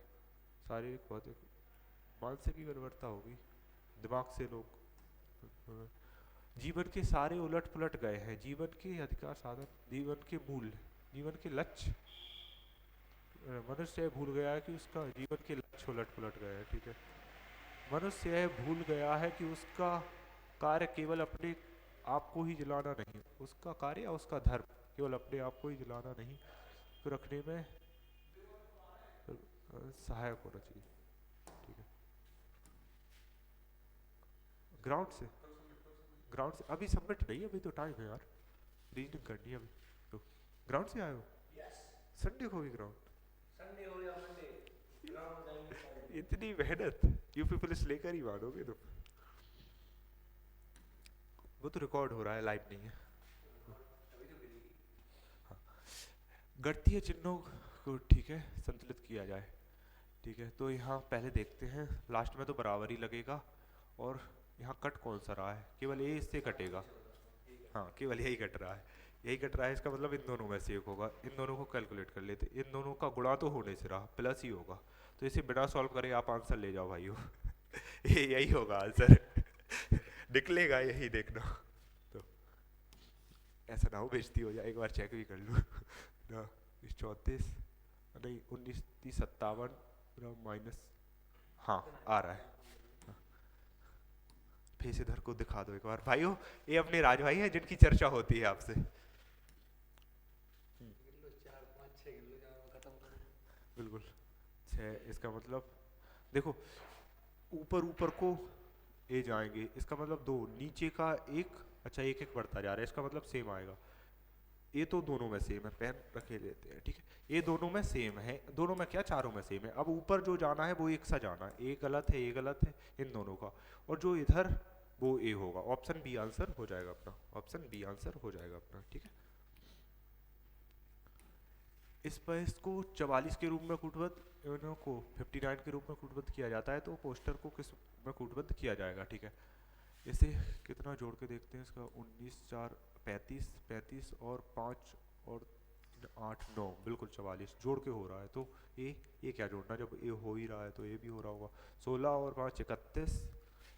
शारीरिक भौतिक मानसिक की बर्बरता होगी, दिमाग से लोग जीवन के सारे उलट पुलट गए हैं, जीवन के अधिकार साधन, जीवन के मूल, जीवन के लक्ष्य, मनुष्य भूल गया है कि उसका जीवन के लक्ष्य उलट पुलट गए हैं, ठीक है। मनुष्य यह भूल गया है कि उसका कार्य केवल अपने आप को ही जलाना नहीं, उसका कार्य या उसका धर्म केवल अपने आप को ही जलाना नहीं तो रखने में सहायक होना चाहिए, ठीक है। ग्राउंड से, ग्राउंड से अभी सबमिट नहीं, अभी तो टाइम है यार, रीडिंग करनी है अभी तो। ग्राउंड से आए हो? संडे को भी ग्राउंड? संडे हो या मंडे ग्राउंड जाएंगे। इतनी मेहनत यूपी पुलिस लेकर ही मानोगे तुम। वो तो रिकॉर्ड हो रहा है, लाइव नहीं है। हाँ, गणितीय चिन्हों को, ठीक है, संतुलित किया जाए, ठीक है। तो यहाँ पहले देखते हैं, लास्ट में तो बराबर ही लगेगा, और यहाँ कट कौन सा रहा है, केवल ए इससे कटेगा, हाँ केवल यही कट रहा है, यही कट रहा है, इसका मतलब इन दोनों में से एक होगा। इन दोनों को कैलकुलेट कर लेते, इन दोनों का गुणा तो होने से रहा, प्लस ही होगा, तो इसे बिना सॉल्व करे आप आंसर ले जाओ भाइयों। ये यही होगा आंसर। निकलेगा यही, देखना। तो ऐसा ना हो बेइज्जती हो जाए, एक बार चेक भी कर लूँ ना। 34 नहीं 19 30 57 माइनस, हाँ आ रहा है। फेस इधर को दिखा दो एक बार भाइयों, ये अपने राज भाई है जिनकी चर्चा होती है आपसे। बिल्कुल 6, इसका मतलब देखो ऊपर ऊपर को ए जाएंगे, इसका मतलब 2, नीचे का 1, अच्छा 1 1 बढ़ता जा रहा है, इसका मतलब सेम आएगा। ये तो दोनों में सेम है, पेन रखे लेते हैं, ठीक है। ये दोनों में सेम है, दोनों में क्या, चारों में सेम है। अब ऊपर जो जाना है वो एक सा जाना है, ये गलत है, ये गलत है इन दोनों का, और जो इधर वो ए होगा। ऑप्शन बी आंसर हो जाएगा अपना, ऑप्शन बी आंसर हो जाएगा अपना, ठीक है। इस पर इसको 44 के रूप में कूटबद्ध, इन्हों को 59 के रूप में कूटबद्ध किया जाता है, तो पोस्टर को किस में कूटबद्ध किया जाएगा, ठीक है। इसे कितना जोड़ के देखते हैं, इसका 19 4 35 35 और 5 और 8 9, बिल्कुल 44 जोड़ के हो रहा है। तो ये क्या जोड़ना, जब ये हो ही रहा है तो ये भी हो रहा होगा। 16 और 5 31,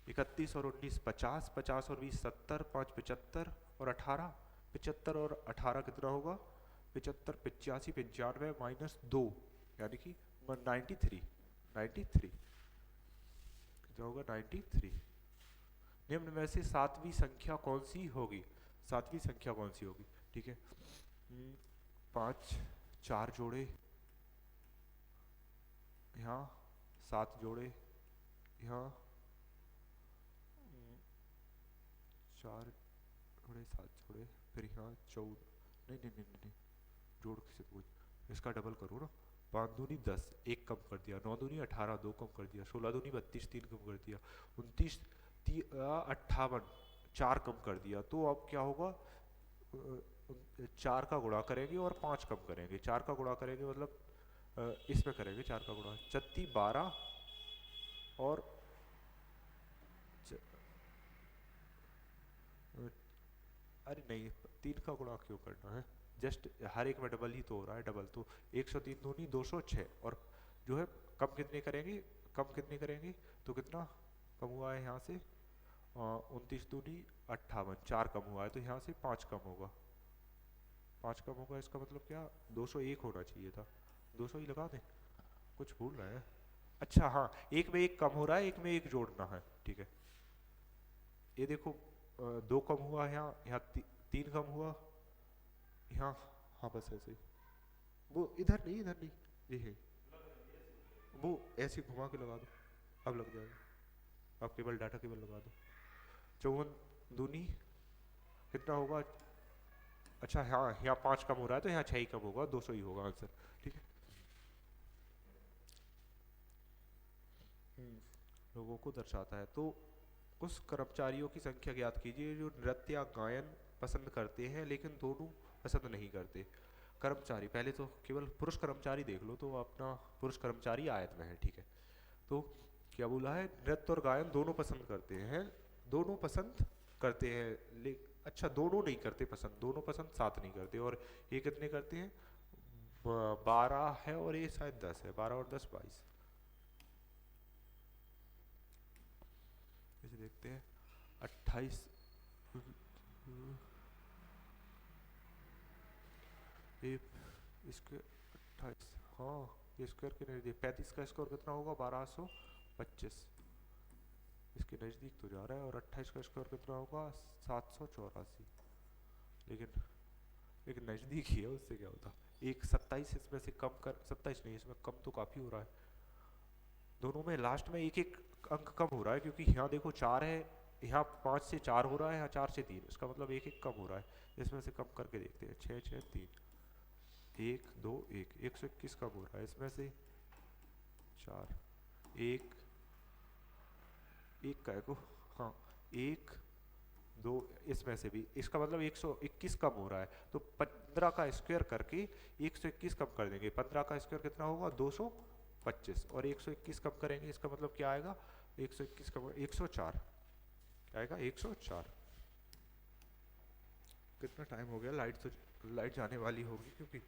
31 और 19 50, 50 और 20 70, 5 75 और 18, 75 और 18 कितना होगा, 75 85 95 माइनस 2 यानी कि 93, 93 कितना होगा, 93। निम्न में से सातवीं संख्या कौन सी होगी, सातवीं संख्या कौन सी होगी, ठीक है। 5 4 जोड़े यहाँ, 7 जोड़े यहाँ, 4 जोड़े 7 जोड़े, फिर यहाँ 14, नहीं नहीं नहीं नहीं, जोड़ किसे कुछ, इसका डबल करो ना। 5 दूनी 10, 1 कम कर दिया, 9 दूनी 18, 2 कम कर दिया, 16 दूनी 32, 3 कम कर दिया, 29 58, 4 कम कर दिया। तो अब क्या होगा, 4 का गुणा करेंगे और 5 कम करेंगे, 4 का गुणा करेंगे मतलब इसमें करेंगे 4 का गुणा, 36 12 और अरे नहीं 3 का गुणा क्यों करना है, जस्ट हर एक में डबल ही तो हो रहा है, डबल तो 103 दूनी 206, और जो है कम कितने करेंगे, कम कितने करेंगे तो कितना कम हुआ है यहाँ से, 29 दूनी 58, 4 कम हुआ है तो यहाँ से 5 कम होगा, 5 कम होगा, इसका मतलब क्या 201 होना चाहिए था, 200 ही लगा दें, कुछ भूल रहे हैं। अच्छा हाँ, एक में एक कम हो रहा है, एक में एक जोड़ना है, ठीक है। ये देखो 2 कम हुआ यहाँ, यहाँ 3 कम हुआ यहाँ, हाँ बस ऐसे ही, वो इधर नहीं इधर नहीं, ये है वो ऐसे घुमा के लगा दो, अब लग जाएगा, अब केवल डाटा केवल लगा दो। 54 दूनी कितना होगा, अच्छा हाँ यहाँ 5 कम हो रहा है तो यहाँ 6 ही कम होगा, 200 ही होगा आंसर, ठीक है। लोगों को दर्शाता है, तो उस कर्मचारियों की संख्या ज्ञात कीजिए जो नृत्य या गायन पसंद करते हैं लेकिन दोनों पसंद नहीं करते। कर्मचारी, पहले तो केवल पुरुष कर्मचारी देख लो, तो अपना पुरुष कर्मचारी आयत में है, ठीक है। तो क्या बोला है, नृत्य और गायन दोनों पसंद करते हैं, दोनों पसंद करते हैं, अच्छा दोनों नहीं करते पसंद, दोनों पसंद साथ नहीं करते, और ये कितने करते हैं, 12 है और ये शायद 10 है, 12 और 10 22, इसे देखते हैं 28 इसके 28, हाँ ये स्क्वायर के नजदीक 35 का स्क्वायर कितना होगा 1225, इसके नज़दीक तो जा रहा है। और 28 का स्क्वायर कितना होगा 784, लेकिन एक नज़दीक ही है, उससे क्या होता। एक 27 इसमें से कम कर, 27 नहीं इसमें कम तो काफ़ी हो रहा है, दोनों में लास्ट में एक एक अंक कम हो रहा है, क्योंकि यहाँ देखो 4 है, यहाँ 5 से 4 हो रहा है, यहाँ 4 से 3, इसका मतलब एक एक कम हो रहा है। इसमें से कम करके देखते हैं 6 6 3 1 2 1 121 कम हो रहा है इसमें से 4 1 1 का को, हाँ 1 2 इसमें से भी, इसका मतलब 121 कम हो रहा है। तो 15 का स्क्वायर करके 121 कम कर देंगे, 15 का स्क्वायर कितना होगा 225, और 121 कम करेंगे, इसका मतलब क्या आएगा 121 कम 104 आएगा 104। कितना टाइम हो गया, लाइट जाने वाली होगी, क्योंकि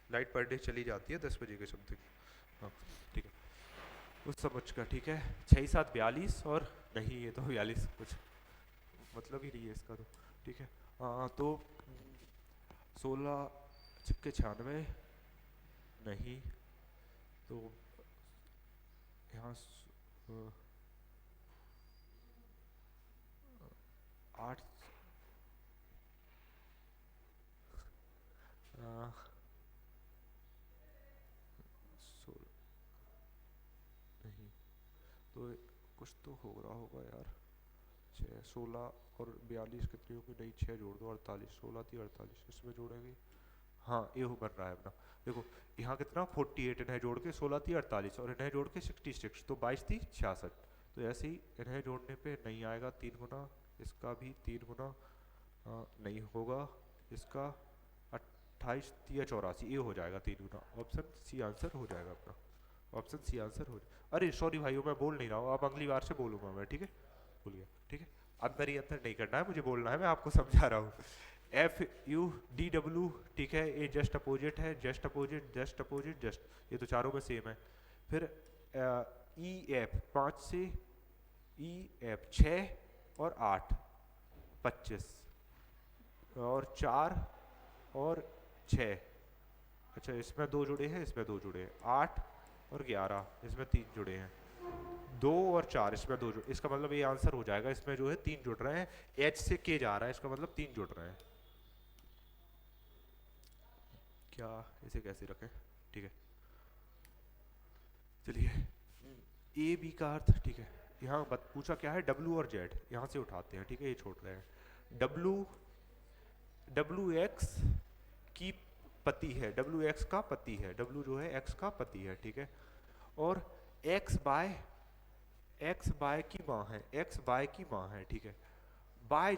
लाइट पर डे चली जाती है 10 बजे के समथिंग। हाँ ठीक है, उस समझ का ठीक है। 6 7 42, और नहीं ये तो 42 कुछ मतलब ही नहीं है इसका, तो ठीक है। तो 16 छिक्के 96, नहीं तो यहाँ 8 नहीं तो कुछ तो हो रहा होगा यार। 6 16 और 42 कितनी होगी, नहीं 6 जोड़ दो 48, 16 थी 48, इसमें जोड़ेंगे, हाँ ये हो बन रहा है अपना। देखो यहाँ कितना 48 इन्हें जोड़ के 16 थी 48, और इन्हें जोड़ के 66, तो 22 थी 66। तो ऐसे ही इन्हें जोड़ने पे नहीं आएगा 3 गुना, इसका भी 3 गुना नहीं होगा, इसका 28 या 84, ये हो जाएगा 3 गुना। ऑप्शन सी आंसर हो जाएगा अपना, ऑप्शन सी आंसर हो जाएगा। अरे सॉरी भाइयों मैं बोल नहीं रहा हूँ, अब अगली बार से बोलूंगा मैं, ठीक है भूल गया, ठीक है। अंदर ही अंदर नहीं करना है, मुझे बोलना है, मैं आपको समझा रहा हूँ। एफ यू डी डब्ल्यू, ठीक है, ये जस्ट अपोजिट है, just opposite just opposite just, ये तो चारों में सेम है। फिर ई एफ 5 से ई एफ 6 और 8 25, और 4 और 6, अच्छा इसमें 2 जुड़े हैं, इसमें 2 जुड़े हैं, 8 और 11, इसमें 3 जुड़े हैं, 2 और 4 इसमें 2 जुड़े, इसका मतलब ये आंसर हो जाएगा। इसमें जो है 3 जुड़ रहे हैं, एच से के जा रहा है, इसका मतलब 3 जुड़ रहे हैं। क्या इसे कैसे रखें, ठीक है चलिए। ए बी का अर्थ, ठीक है, यहाँ पूछा क्या है डब्ल्यू और जेड, यहाँ से उठाते हैं, ठीक है ये छोड़ रहे हैं। डब्ल्यू एक्स की पति है, डब्ल्यू एक्स का पति है, डब्ल्यू जो है एक्स का पति है, ठीक है। और एक्स बाय की माँ है, एक्स बाय की माँ है, ठीक है। बाय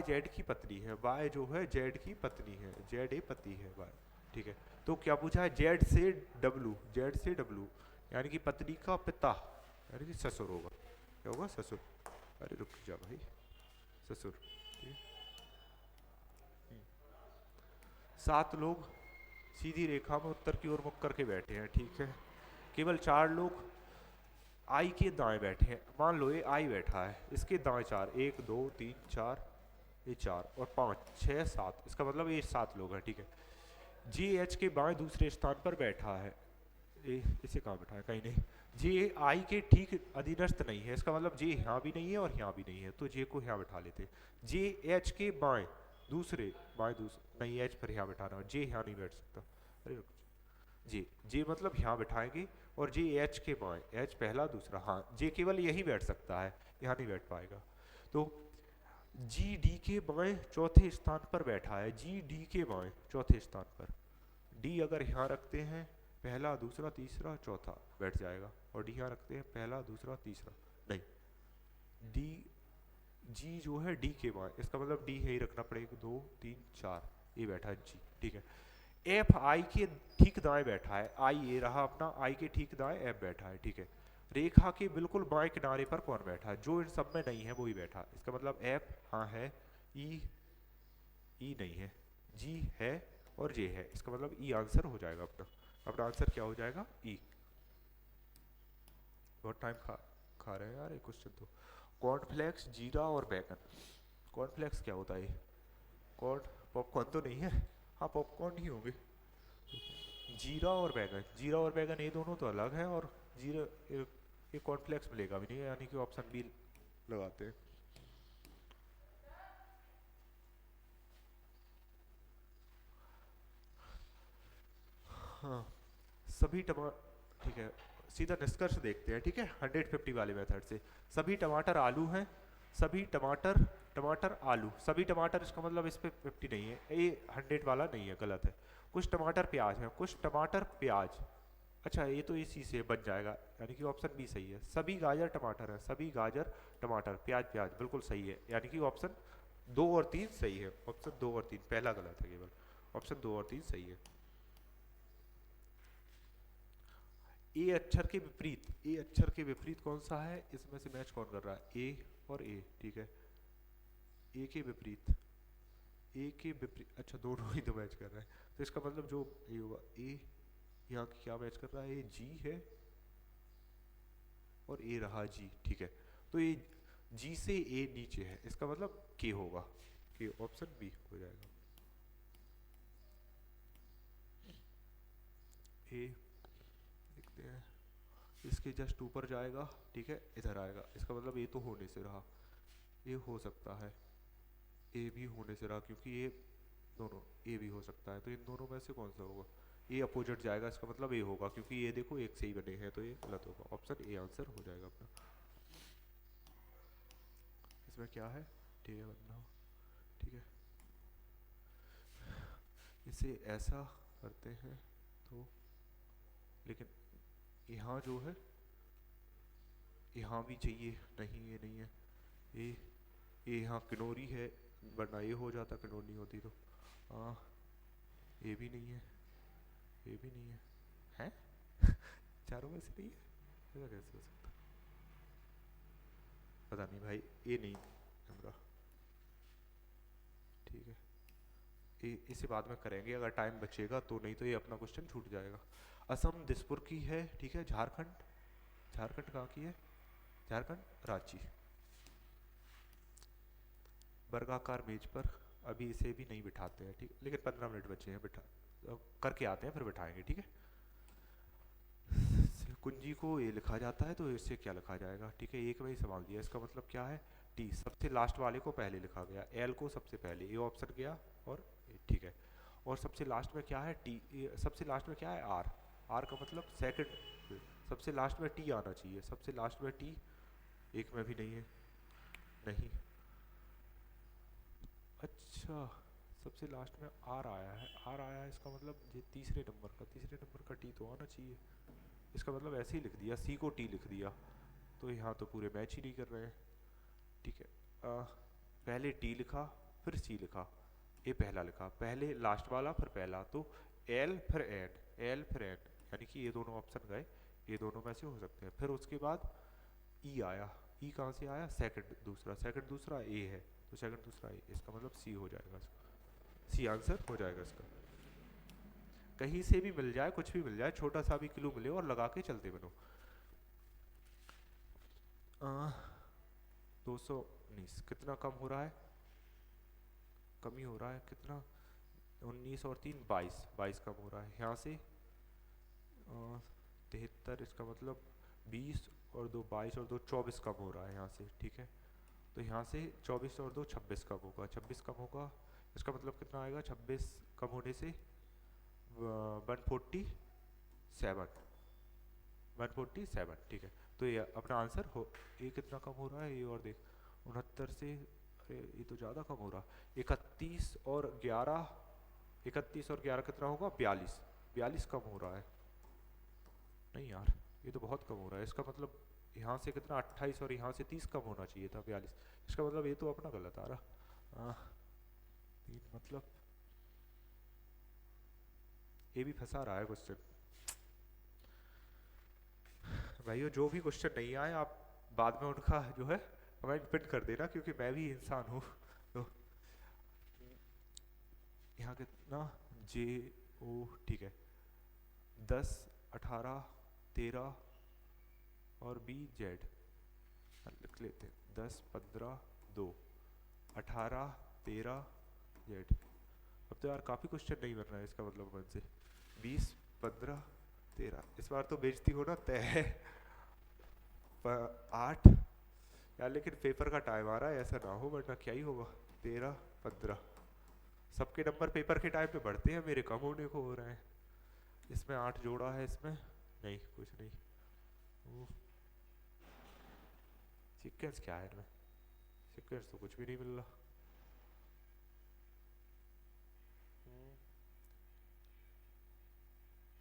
जेड की पत्नी है, बाय जो है जेड की पत्नी है, जेड ए पति है बाय, ठीक है। तो क्या पूछा है जेड से डब्ल्यू, यानी कि पत्नी का पिता, यानी कि ससुर होगा, क्या होगा ससुर। अरे रुक जा भाई, ससुर, ठीक है। 7 लोग सीधी रेखा में उत्तर की ओर मुख करके बैठे हैं, ठीक है। केवल 4 लोग आई के दाएं बैठे हैं, मान लो ये आई बैठा है, इसके दाएं 4, 1 2 3 4, ये 4 और 5 6 7, इसका मतलब ये 7 लोग हैं, ठीक है। जी एच के बाएं दूसरे स्थान पर बैठा है, इसे कहाँ बैठा है, कहीं नहीं। जे आई के ठीक अधीनस्थ नहीं है, इसका मतलब जे यहाँ भी नहीं है और यहाँ भी नहीं है, तो जे को यहाँ बैठा लेते। जे एच के बाएं दूसरे नहीं, एच पर यहाँ बैठाना, जे यहाँ नहीं बैठ सकता। अरे जे मतलब यहाँ बैठाएंगे, और जे एच के बाएं, एच पहला दूसरा, हाँ जे केवल यही बैठ सकता है, यहाँ नहीं बैठ पाएगा। तो जी डी के बाएं चौथे स्थान पर बैठा है, जी डी के बाएं चौथे स्थान पर। डी अगर यहाँ रखते हैं, पहला दूसरा तीसरा चौथा बैठ जाएगा, और डी यहाँ रखते हैं पहला दूसरा तीसरा, नहीं डी जी जो है डी के बाएं, इसका मतलब डी है ही रखना पड़ेगा, 2 3 4 ये बैठा है जी, ठीक है। एफ आई के ठीक दाएं बैठा है, आई ये रहा अपना, आई के ठीक दाएं एफ बैठा है, ठीक है। रेखा के बिल्कुल बाएं किनारे पर कौन बैठा है, जो इन सब में नहीं है वो ही बैठा, इसका मतलब एफ हाँ है, ई नहीं है, जी है और जे है, इसका मतलब ई आंसर हो जाएगा अपना आंसर क्या हो जाएगा ई। बहुत टाइम खा रहे हैं यार ये क्वेश्चन तो। कॉर्नफ्लेक्स, जीरा और बैगन। कॉर्नफ्लेक्स क्या होता है? कॉर्न, पॉपकॉर्न तो नहीं है? हाँ पॉपकॉर्न ही होंगे। जीरा और बैगन, जीरा और बैगन ये दोनों तो अलग हैं, और जीरा ये कॉर्नफ्लेक्स मिलेगा भी नहीं, यानी कि ऑप्शन बी लगाते हैं। हाँ सभी टमाटर, ठीक है, सीधा निष्कर्ष देखते हैं, ठीक है, 150 वाले मेथड से। सभी टमाटर आलू हैं, सभी टमाटर, टमाटर आलू, सभी टमाटर, इसका मतलब इस पे 50 नहीं है, ये 100 वाला नहीं है, गलत है। कुछ टमाटर प्याज हैं, कुछ टमाटर प्याज, अच्छा ये तो इसी से बच जाएगा, यानी कि ऑप्शन बी सही है। सभी गाजर टमाटर है, सभी गाजर टमाटर, प्याज प्याज, बिल्कुल सही है, यानी कि ऑप्शन 2 और 3 सही है। ऑप्शन 2 और 3, पहला गलत है केवल, ऑप्शन 2 और 3 सही है। ए अक्षर के विपरीत, ए अक्षर के विपरीत कौन सा है, इसमें से मैच कौन कर रहा है? ए और ए, ठीक है, ए के विपरीत, ए के विपरीत, अच्छा दोनों ही तो मैच कर रहा है, तो इसका मतलब जो ये होगा, ए यहाँ क्या मैच कर रहा है, ये जी है और ए रहा जी, ठीक है, तो ये जी से ए नीचे है, इसका मतलब के होगा, के, ऑप्शन बी हो जाएगा। ए देखते हैं, इसके जस्ट ऊपर जाएगा, ठीक है, इधर आएगा, इसका मतलब ये तो होने से रहा, ये हो सकता है, ए भी होने से रहा, क्योंकि ये दोनों ए भी हो सकता है, तो इन दोनों में से कौन सा होगा? ये अपोजिट जाएगा, इसका मतलब ए होगा, क्योंकि ये देखो एक से ही बने हैं, तो ये गलत होगा, ऑप्शन ए आंसर हो जाएगा अपना। इसमें क्या है, ठीक है बनना, ठीक है, इसे ऐसा करते हैं तो, लेकिन यहाँ जो है, यहाँ भी चाहिए, नहीं ये नहीं है, ये यहाँ किनोरी है, वरना ये हो जाता, किनोरी होती तो, हाँ ये भी नहीं है, ये भी नहीं है, हैं? चारों में से नहीं है, ऐसा कैसे हो सकता, पता नहीं भाई, ये नहीं हमारा, ठीक है, इसे बाद में करेंगे अगर टाइम बचेगा तो, नहीं तो ये अपना क्वेश्चन छूट जाएगा। असम दिसपुर की है, ठीक है, झारखंड, झारखंड कहाँ की है? झारखंड रांची। वर्गाकार मेज पर, अभी इसे भी नहीं बिठाते हैं, ठीक, लेकिन 15 मिनट बचे हैं, बिठा करके आते हैं फिर बिठाएंगे, ठीक है। कुंजी को ये लिखा जाता है, तो इससे क्या लिखा जाएगा, ठीक है, एक में ही संभाल दिया, इसका मतलब क्या है, टी सबसे लास्ट वाले को पहले लिखा गया, एल को सबसे पहले, ये ऑप्शन गया, और ठीक है, और सबसे लास्ट में क्या है, टी, सबसे लास्ट में क्या है, आर, आर का मतलब सेकंड, सबसे लास्ट में टी आना चाहिए, सबसे लास्ट में टी एक में भी नहीं है, नहीं, अच्छा सबसे लास्ट में आर आया है, आर आया है, इसका मतलब ये तीसरे नंबर का टी तो आना चाहिए, इसका मतलब ऐसे ही लिख दिया, सी को टी लिख दिया, तो यहाँ तो पूरे मैच ही नहीं कर रहे हैं, ठीक है, पहले टी लिखा, फिर सी लिखा, ये पहला लिखा, पहले लास्ट वाला फिर पहला, तो एल फिर एड, एल फिर एड, यानी कि ये दोनों ऑप्शन गए, ये दोनों में से हो सकते हैं, फिर उसके बाद ई आया, ई कहाँ से आया, सेकंड दूसरा ए है, तो सेकंड दूसरा ए, इसका मतलब सी हो जाएगा, सी आंसर हो जाएगा इसका। कहीं से भी मिल जाए, कुछ भी मिल जाए, छोटा सा भी क्लू मिले और लगा के चलते बनो। 219 कितना कम हो रहा है, कम ही हो रहा है, कितना, 19 और 3 22, 22 कम हो रहा है यहाँ से, 73, इसका मतलब 20 और 2 22 और 2 24 कम हो रहा है यहाँ से, ठीक है, तो यहाँ से 24 और 2 26 कम होगा, 26 कम होगा, इसका मतलब कितना आएगा, 26 कम होने से 147, ठीक है, तो ये अपना आंसर हो, ये कितना कम हो रहा है, ये और देख, 69 से, अरे ये तो ज़्यादा कम हो रहा, 31 और 11 कितना होगा, 42 कम हो रहा है, नहीं यार ये तो बहुत कम हो रहा है, इसका मतलब यहाँ से कितना, 28 और यहाँ से 30 कम होना चाहिए था, 42, इसका मतलब ये तो अपना गलत आ रहा, तीन मतलब ये भी फंसा रहा है क्वेश्चन। भाइयों जो भी क्वेश्चन नहीं आए, आप बाद में उनका जो है कमेंट पिन कर देना, क्योंकि मैं भी इंसान हूँ, तो यहाँ कितना, जे ओ, ठीक है, 10 18 13 और बी जेड, लिख लेते हैं 10 15 2 18 13 जेड। अब तो यार काफ़ी क्वेश्चन नहीं बन रहा है, इसका मतलब मन से 20 15 13, इस बार तो बेइज्जती होना तय है। 8 यार, लेकिन पेपर का टाइम आ रहा है, ऐसा ना हो वरना क्या ही होगा। 13 15 सबके नंबर पेपर के टाइम पे बढ़ते हैं, मेरे कम होने को हो रहे हैं। इसमें 8 जोड़ा है, इसमें नहीं कुछ नहीं। सीक्वेंस क्या है इनमें, सीक्वेंस तो कुछ भी नहीं मिल रहा।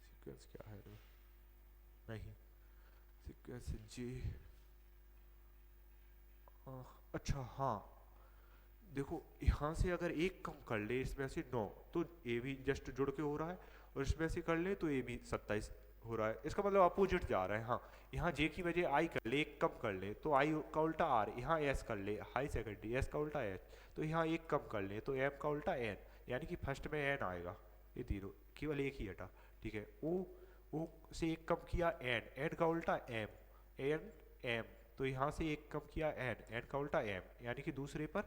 सीक्वेंस क्या है इनमें, नहीं सीक्वेंस जी। अच्छा हाँ, देखो यहाँ से अगर एक कम कर ले इसमें से 9, तो ए भी जस्ट जुड़ के हो रहा है, और इसमें से कर ले तो ए भी 27 हो रहा है। इसका मतलब अपोजिट जा रहा है। हाँ, यहाँ जे की वजह आई कर ले, एक कम कर ले तो आई का उल्टा आर, यहाँ एस कर ले हाई सेकेंडरी, एस का उल्टा एच, तो यहाँ एक कम कर ले तो एम का उल्टा एन, यानी कि फर्स्ट में एन आएगा। ये तीनों केवल एक ही हटा, ठीक है। ओ से एक कम किया एन, एन का उल्टा एम, एन एम, तो यहाँ से एक कम किया एन, एन का उल्टा एम, यानी कि दूसरे पर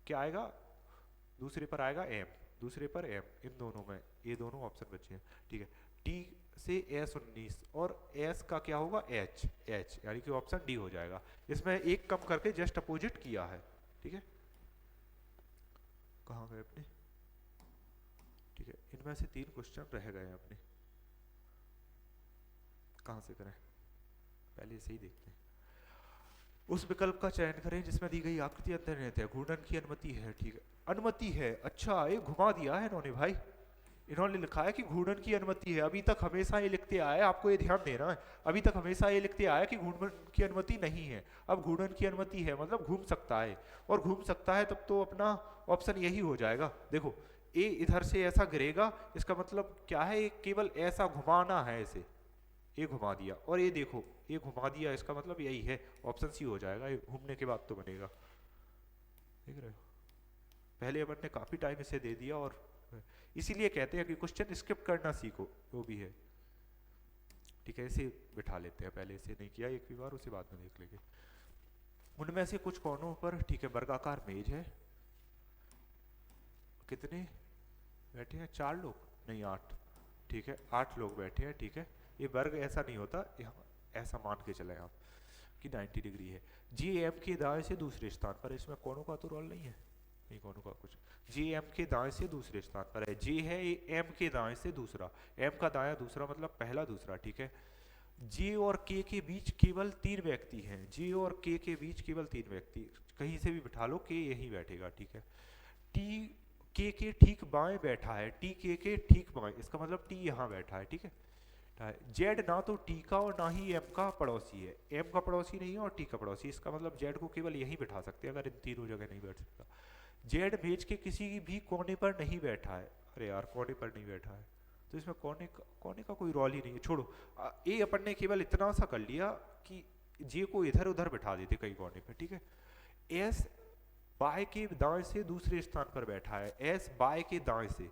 क्या आएगा, दूसरे पर आएगा एम, दूसरे पर एम, इन दोनों में ये दोनों ऑप्शन बचे हैं, ठीक है। टी से एस 19 और एस का क्या होगा एच, एच यानी कि ऑप्शन डी हो जाएगा। इसमें एक कम करके जस्ट अपोजिट किया है, ठीक है। कहाँ गए अपने, ठीक है। इनमें से 3 क्वेश्चन रह गए हैं अपने, कहाँ से करें, पहले इसे ही देखते हैं। उस विकल्प का चयन करें जिसमें दी गई आकृति अंतर्निहित है, घूर्णन की अनुमति है, ठीक है। अनुमति है, अच्छा ये घुमा दिया है इन्होंने भाई, इन्होंने लिखा है कि घूर्णन की अनुमति है। अभी तक हमेशा ये लिखते आए, आपको ये ध्यान देना है, अभी तक हमेशा ये लिखते आया कि घूर्णन की अनुमति नहीं है। अब घूर्णन की अनुमति है मतलब घूम सकता है, और घूम सकता है तब तो अपना ऑप्शन यही हो जाएगा। देखो ए इधर से ऐसा गिरेगा, इसका मतलब क्या है, केवल ऐसा घुमाना है इसे, ये घुमा दिया, और ये देखो ये घुमा दिया, इसका मतलब यही है, ऑप्शन सी हो जाएगा। ये घूमने के बाद तो बनेगा, देख रहे हो। पहले अपन ने काफी टाइम इसे दे दिया, और इसीलिए कहते हैं कि क्वेश्चन स्किप करना सीखो, वो भी है, ठीक है। इसे बिठा लेते हैं, पहले इसे नहीं किया एक भी बार, उसे बाद में देख लेंगे। उनमें से कुछ कोनों पर, ठीक है, वर्गाकार मेज है। कितने बैठे हैं, 4 लोग, नहीं 8, ठीक है 8 लोग बैठे हैं, ठीक है। ये वर्ग ऐसा नहीं होता, यहाँ ऐसा मान के चले आप कि 90 डिग्री है। जी एम के दाएं से दूसरे स्थान पर, इसमें कोनों का तो रोल नहीं है, नहीं कोनों का कुछ, जी एम के दाएं से दूसरे स्थान पर है। जी है एम के दाएं से दूसरा, एम का दाया दूसरा मतलब पहला दूसरा, ठीक है। जे और के के बीच केवल 3 व्यक्ति हैं, जे और के बीच केवल 3 व्यक्ति, कहीं से भी बिठा लो, के यहीं बैठेगा, ठीक है। टी के ठीक बाएं बैठा है, टी के ठीक बाएं, इसका मतलब टी यहाँ बैठा है, ठीक है। जेड ना तो टी का और ना ही एम का पड़ोसी है, एम का पड़ोसी नहीं है और टी का पड़ोसी, इसका मतलब जेड को केवल यहीं बैठा सकते हैं, अगर इन तीनों जगह नहीं बैठ सकता। जेड मेज के किसी भी कोने पर नहीं बैठा है, अरे यार कोने पर नहीं बैठा है, तो इसमें कोने का कोई रोल ही नहीं है, छोड़ो। ये अपन ने केवल इतना सा कर लिया कि जे को इधर उधर बैठा देते कई कोने पे, ठीक है। एस बाय के दाएं से दूसरे स्थान पर बैठा है, एस बाय के दाएं से,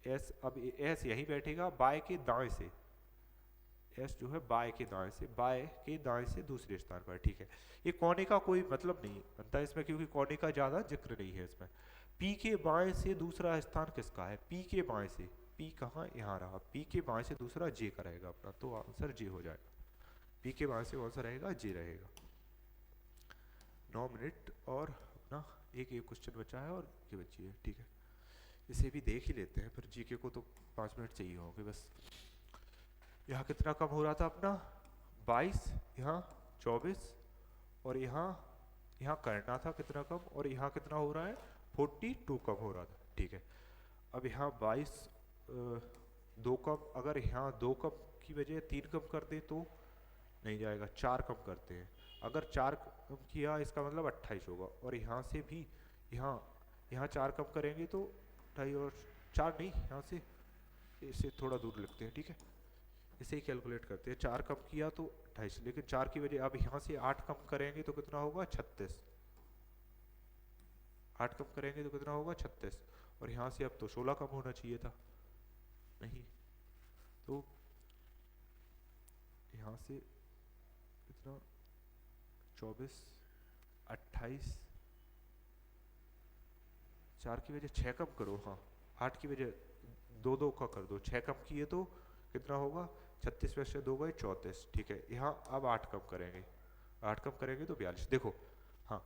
एस अब एस यहीं बैठेगा बाय के दाएं से, एस जो है बाय के दाएं से, बाय के दाएं से दूसरे स्थान पर, ठीक है। ये कोने का कोई मतलब नहीं बनता इसमें, क्योंकि कोने का ज्यादा जिक्र नहीं है इसमें। पी के बाएं से दूसरा स्थान किसका है, पी के बाएं से, पी कहाँ, यहाँ रहा, पी के बाएं से दूसरा जे का रहेगा अपना, तो आंसर जे हो जाएगा। पी के बाएं से कौन सा रहेगा, जे रहेगा। 9 मिनट और अपना एक क्वेश्चन बचा है, और ये बची है, ठीक है। इसे भी देख ही लेते हैं, फिर जीके को तो 5 मिनट चाहिए होंगे बस। यहाँ कितना कम हो रहा था अपना, 22, यहाँ 24, और यहाँ करना था कितना कम, और यहाँ कितना हो रहा है 42 कम हो रहा था, ठीक है। अब यहाँ 22 2 कम, अगर यहाँ 2 कम की वजह 3 कम कर दे तो नहीं जाएगा, 4 कम करते हैं, अगर 4 कम किया इसका मतलब 28 होगा, और यहाँ से भी यहाँ 4 कम करेंगे तो 28, और 4 नहीं, यहाँ से इसे थोड़ा दूर लिखते हैं, ठीक है। इसे ही कैलकुलेट करते हैं, 4 कम किया तो 28, लेकिन 4 की वजह, अब यहाँ से 8 कम करेंगे तो कितना होगा 36, 8 कम करेंगे तो कितना होगा 36, और यहाँ से अब तो 16 कम होना चाहिए था, नहीं, तो यहाँ से कितना 24 28, 4 की वजह 6 कम करो, हाँ 8 की वजह दो दो का कर दो, 6 कम किए तो कितना होगा, 36 में से 2 गए 34, ठीक है। यहाँ अब 8 कम करेंगे, 8 कम करेंगे तो 42, देखो हाँ,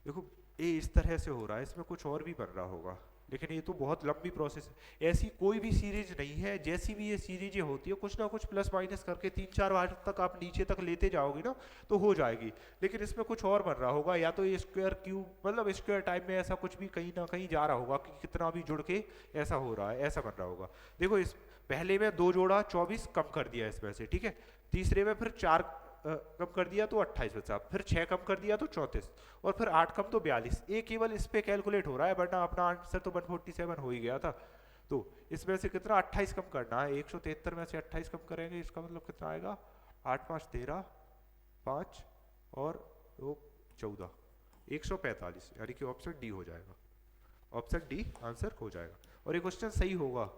देखो ये इस तरह से हो रहा है, इसमें कुछ और भी बन रहा होगा, लेकिन ये तो बहुत लंबी प्रोसेस है। ऐसी कोई भी सीरीज नहीं है, जैसी भी ये सीरीजें होती है कुछ ना कुछ प्लस माइनस करके 3-4 बार तक आप नीचे तक लेते जाओगे ना तो हो जाएगी, लेकिन इसमें कुछ और बन रहा होगा, या तो ये स्क्वायर क्यूब मतलब स्क्वायर टाइप में ऐसा कुछ भी कहीं ना कहीं जा रहा होगा कि कितना भी जुड़ के ऐसा हो रहा है, ऐसा बन रहा होगा। देखो इस पहले में 2 जोड़ा 24 कम कर दिया इसमें से, ठीक है, तीसरे में फिर 4 कम कर दिया तो 28 बचा, फिर 6 कम कर दिया तो 34, और फिर 8 कम तो 42। ये केवल इस पे कैलकुलेट हो रहा है, वरना अपना आंसर तो 147 हो ही गया था। तो इसमें से कितना 28 कम करना है, 173 में से 28 कम करेंगे, इसका मतलब कितना आएगा, 8 5 13, 5 और 2 14, 145, यानी कि ऑप्शन डी हो जाएगा, ऑप्शन डी आंसर हो जाएगा। और ये क्वेश्चन सही होगा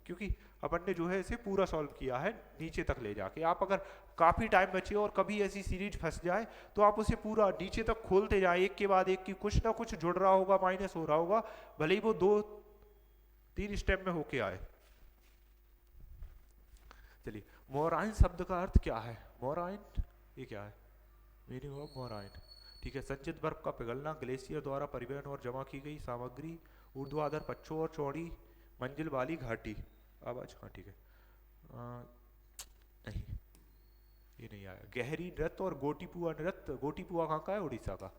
क्योंकि अपन ने जो है इसे पूरा सॉल्व किया है नीचे तक ले जाके। आप अगर काफी टाइम बचे और कभी ऐसी सीरीज फंस जाए तो आप उसे पूरा नीचे तक खोलते जाए, एक के बाद एक की कुछ ना कुछ जुड़ रहा होगा, माइनस हो रहा होगा, भले ही वो 2-3 स्टेप में होके आए। चलिए, मोराइन शब्द का अर्थ क्या है, मोराइन ये क्या है, मीनिंग ऑफ मोराइन, ठीक है, संचित बर्फ का पिघलना, ग्लेशियर द्वारा परिवहन और जमा की गई सामग्री, ऊर्ध्वाधर पक्षों और चौड़ी मंजिल वाली घाटी, आवाज, हाँ ठीक है, नहीं ये नहीं आया। गहरी नृत्य और गोटीपुआ नृत्य, गोटीपुआ कहाँ का है, उड़ीसा का,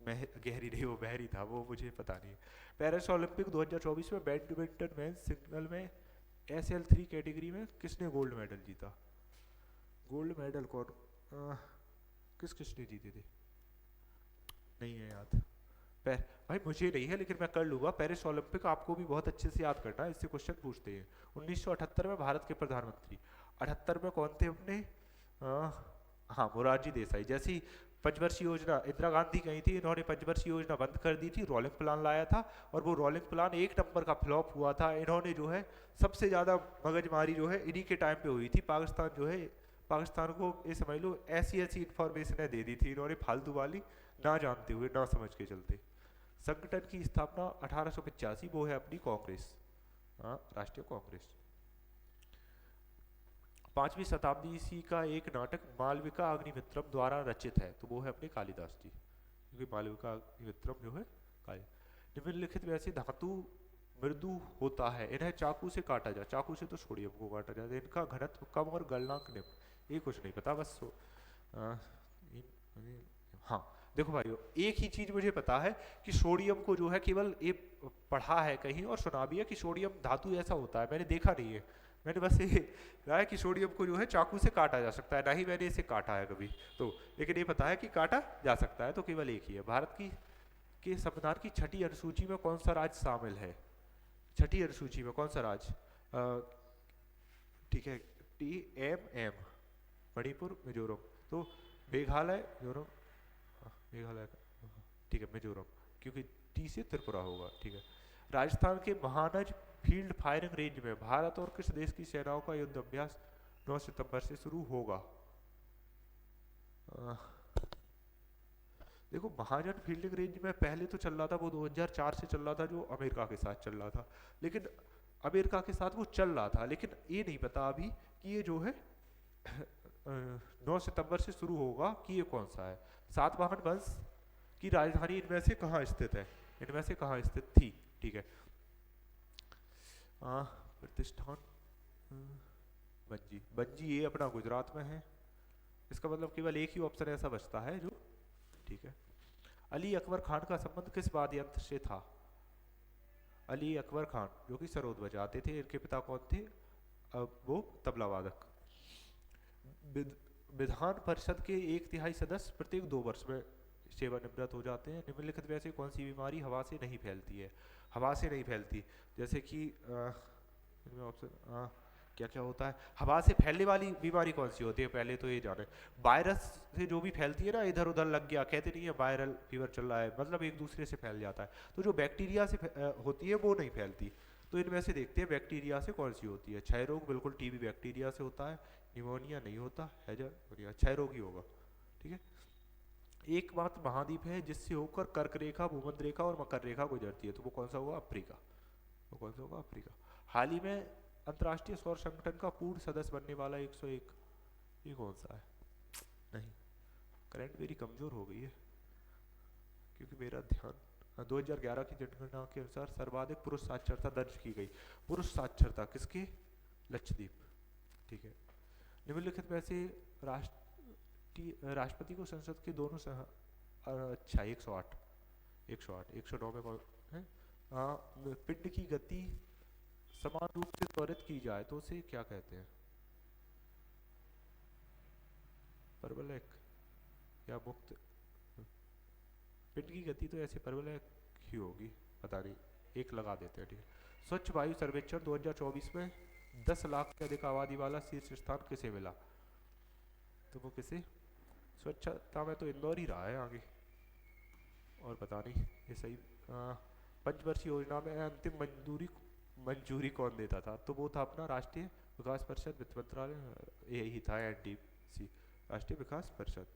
मैं गहरी नहीं, वो बहरी था, वो मुझे पता नहीं है। पेरिस ओलंपिक 2024 में बैडमिंटन में सिंगल में SL3 कैटेगरी में किसने गोल्ड मेडल जीता, गोल्ड मेडल कौन, किसने जीते थे, नहीं है याद, भाई मुझे नहीं है लेकिन मैं कर लूंगा। पेरिस ओलंपिक आपको भी बहुत अच्छे से याद करना है, इससे क्वेश्चन पूछते हैं। 1978 में भारत के प्रधानमंत्री, 78 में कौन थे अपने, हाँ मोरारजी देसाई। जैसी पंचवर्षीय योजना इंदिरा गांधी गई थी, इन्होंने पंचवर्षीय योजना बंद कर दी थी, रोलिंग प्लान लाया था, और वो रोलिंग प्लान 1 नंबर का फ्लॉप हुआ था। इन्होंने जो है सबसे ज्यादा मगजमारी जो है इन्हीं के टाइम पे हुई थी, पाकिस्तान जो है, पाकिस्तान को ये समझ लो ऐसी ऐसी इंफॉर्मेशन दे दी थी इन्होंने फालतू वाली, ना जानते हुए, ना समझ के चलते। संगठन की स्थापना 1885, वो है अपनी कांग्रेस, हाँ राष्ट्रीय कांग्रेस। 5वीं शताब्दी ईस्वी का एक नाटक मालविका अग्निमित्रम द्वारा रचित है, तो वो है अपने कालिदास जी, क्योंकि मालविका अग्निमित्रम जो है काली। निम्नलिखित में से धातु मृदु होता है, इन्हें चाकू से काटा जाए, चाकू से तो छोड़िए, हमको काटा जाए, इनका घनत्व कम और गलनांक निम्न, ये कुछ नहीं पता बस। हाँ देखो भाइयों, एक ही चीज मुझे पता है कि सोडियम को जो है केवल ये पढ़ा है कहीं और सुना भी है कि सोडियम धातु ऐसा होता है, मैंने देखा नहीं है, मैंने बस ये रहा है कि सोडियम को जो है चाकू से काटा जा सकता है, ना ही मैंने इसे काटा है कभी तो, लेकिन ये पता है कि काटा जा सकता है, तो केवल एक ही है। भारत की के संविधान की 6ठी अनुसूची में कौन सा राज्य शामिल है, 6ठी अनुसूची में कौन सा राज्य, ठीक है, TMM, मणिपुर, मिजोरम, तो मेघालय, मिजोरम, मेघालय, ठीक है मिजोरम, क्योंकि टी से त्रिपुरा होगा, ठीक है। राजस्थान के महानज फील्ड फायरिंग रेंज में भारत और किस देश की सेनाओं का युद्ध अभ्यास 9 सितंबर से शुरू होगा। देखो महाजन फील्डिंग रेंज में पहले तो चल रहा था वो 2004 से चल रहा था, जो अमेरिका के साथ चल रहा था, लेकिन अमेरिका के साथ वो चल रहा था, लेकिन ये नहीं पता अभी कि ये जो है 9 सितंबर से शुरू होगा कि ये कौन सा है। सातवाहन वंश की राजधानी इनमें से कहाँ स्थित है, इनमें से कहाँ स्थित थी, ठीक है। प्रतिष्ठान बंजी, बंजी ये अपना गुजरात में है, इसका मतलब केवल एक ही ऑप्शन ऐसा बचता है जो, ठीक है। अली अकबर खान का संबंध किस वाद्य यंत्र से था, अली अकबर खान जो कि सरोद बजाते थे, इनके पिता कौन थे, वो तबला वादक। विधान परिषद के 1/3 सदस्य प्रत्येक 2 वर्ष में सेवानिवृत्त हो जाते हैं। निम्नलिखित में से कौन सी बीमारी हवा से नहीं फैलती है, हवा से नहीं फैलती, जैसे कि ऑप्शन क्या क्या होता है, हवा से फैलने वाली बीमारी कौन सी होती है, पहले तो ये जाने। वायरस से जो भी फैलती है ना, इधर उधर लग गया, कहते नहीं है वायरल फीवर चल रहा है, मतलब एक दूसरे से फैल जाता है, तो जो बैक्टीरिया से होती है वो नहीं फैलती। तो इनमें से देखते हैं बैक्टीरिया से कौन सी होती है। क्षय रोग बिल्कुल टीबी बैक्टीरिया से होता है, निमोनिया नहीं होता, हैजा क्षय रोग ही होगा, ठीक है। एकमात्र महाद्वीप है जिससे होकर कर्क रेखा, भूमध्य रेखा और मकर रेखा गुजरती है, तो वो कौन सा होगा? अफ्रीका। वो कौन सा होगा? अफ्रीका। हाल ही में अंतर्राष्ट्रीय सौर संगठन का पूर्ण सदस्य बनने वाला 101, ये कौन सा है? नहीं, करंट मेरी कमजोर हो गई है क्योंकि मेरा ध्यान 2011 की जनगणना के अनुसार सर्वाधिक पुरुष साक्षरता दर्ज की गई। पुरुष साक्षरता किसके? लक्षद्वीप। ठीक है। निम्नलिखित में से राष्ट्रपति को संसद के दोनों अच्छा 108, 109 में कौन है? पिंड की गति समान रूप से त्वरित की जाए तो उसे क्या कहते हैं? परवलयक या मुक्त? पिंड की गति तो ऐसे परवलयक ही होगी, पता नहीं, एक लगा देते हैं। ठीक है। स्वच्छ वायु सर्वेक्षण 2024 में 10 लाख से अधिक आबादी वाला शीर्ष स्थान किसे मिला? तो वो किसे? स्वच्छता में तो इंदौर ही रहा है आगे, और पता नहीं ये सही। पंचवर्षीय योजना में अंतिम मंजूरी कौन देता था? तो वो था अपना राष्ट्रीय विकास परिषद, वित्त मंत्रालय, यही था एनडीसी, राष्ट्रीय विकास परिषद।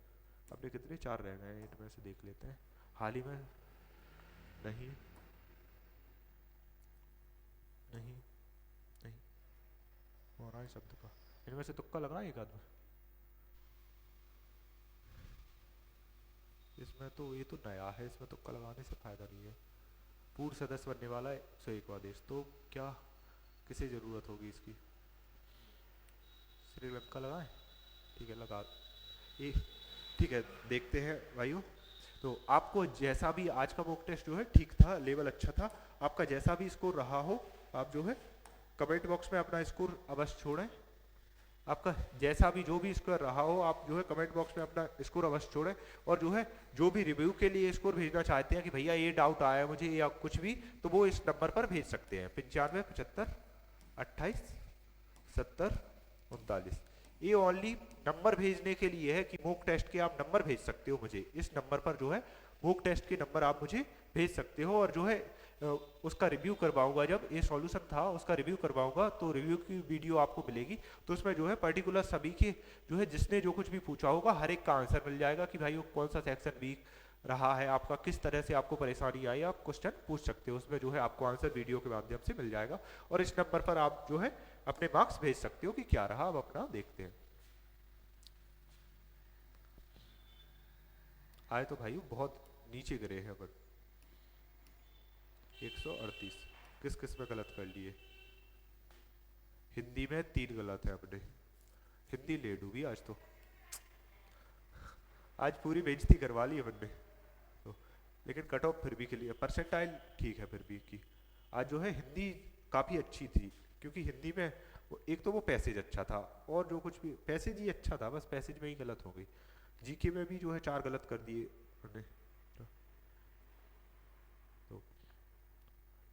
अपने कितने 4 रह गए इनमें से देख लेते हैं। हाल ही में नहीं नहीं नहीं हो रहा है शब्द का, इनमें से तुक्का लगा एक आदमी। इसमें तो ये तो नया है, इसमें तुक्का लगाने से फायदा नहीं है। पूर्ण सदस्य बनने वाला है 101वां देश, तो क्या किसे जरूरत होगी इसकी? श्रीलंका लगाएं? ठीक है, लगा ये। ठीक है, देखते हैं भाइयों। तो आपको जैसा भी आज का मॉक टेस्ट जो है ठीक था, लेवल अच्छा था, आपका जैसा भी स्कोर रहा हो, आप जो है कमेंट बॉक्स में अपना स्कोर अवश्य छोड़ें। आपका जैसा भी जो भी स्कोर रहा हो, आप जो है कमेंट बॉक्स में अपना स्कोर अवश्य छोड़ें। और जो है जो भी रिव्यू के लिए स्कोर भेजना चाहते हैं कि भैया ये डाउट आया मुझे या कुछ भी, तो वो इस नंबर पर भेज सकते हैं 95 75 28 70 39। ये ओनली नंबर भेजने के लिए है कि मॉक टेस्ट के आप नंबर भेज सकते हो मुझे, इस नंबर पर जो है मॉक टेस्ट के नंबर आप मुझे भेज सकते हो। और जो है उसका रिव्यू करवाऊंगा, जब ये सॉल्यूशन था उसका रिव्यू करवाऊंगा तो रिव्यू की वीडियो आपको मिलेगी। तो उसमें जो है पर्टिकुलर सभी के जो है जिसने जो कुछ भी पूछा होगा हर एक का आंसर मिल जाएगा कि भाई वो कौन सा सेक्शन वीक रहा है आपका, किस तरह से आपको परेशानी आई, आप क्वेश्चन पूछ सकते हो। उसमें जो है आपको आंसर वीडियो के माध्यम से मिल जाएगा। और इस नंबर पर आप जो है अपने मार्क्स भेज सकते हो कि क्या रहा। अब अपना देखते हैं। आए तो भाई बहुत नीचे गिरे हैं अपन, 138। किस किस में गलत कर लिए? हिंदी में 3 गलत है अपने। हिंदी ले डूबी आज तो, आज पूरी बेइज्जती करवा ली अपन ने तो। लेकिन कट ऑफ फिर भी के लिए परसेंटाइल ठीक है फिर भी की। आज जो है हिंदी काफ़ी अच्छी थी, क्योंकि हिंदी में एक तो वो पैसेज अच्छा था, और जो कुछ भी पैसेज ही अच्छा था, बस पैसेज में ही गलत हो गई। जीके में भी जो है 4 गलत कर दिए उन्होंने। तो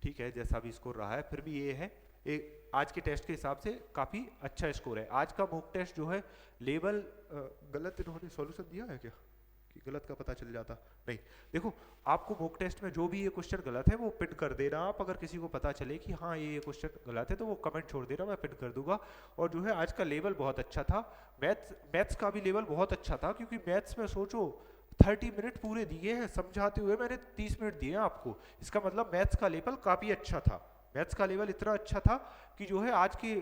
ठीक है, जैसा भी स्कोर रहा है फिर भी ये है एक आज के टेस्ट के हिसाब से काफ़ी अच्छा स्कोर है। आज का मॉक टेस्ट जो है लेवल गलत इन्होंने सॉल्यूशन दिया है क्या कि गलत का पता चल जाता? नहीं, देखो आपको मॉक टेस्ट में जो भी ये क्वेश्चन गलत है वो पिन कर देना आप। अगर किसी को पता चले कि हाँ ये क्वेश्चन गलत है तो वो कमेंट छोड़ देना, मैं पिन कर दूंगा। और जो है आज का लेवल बहुत अच्छा था। मैथ्स का भी लेवल बहुत अच्छा था, क्योंकि मैथ्स में सोचो 30 मिनट पूरे दिए हैं समझाते हुए, मैंने 30 मिनट दिए हैं आपको। इसका मतलब मैथ्स का लेवल काफ़ी अच्छा था। मैथ्स का लेवल इतना अच्छा था कि जो है आज के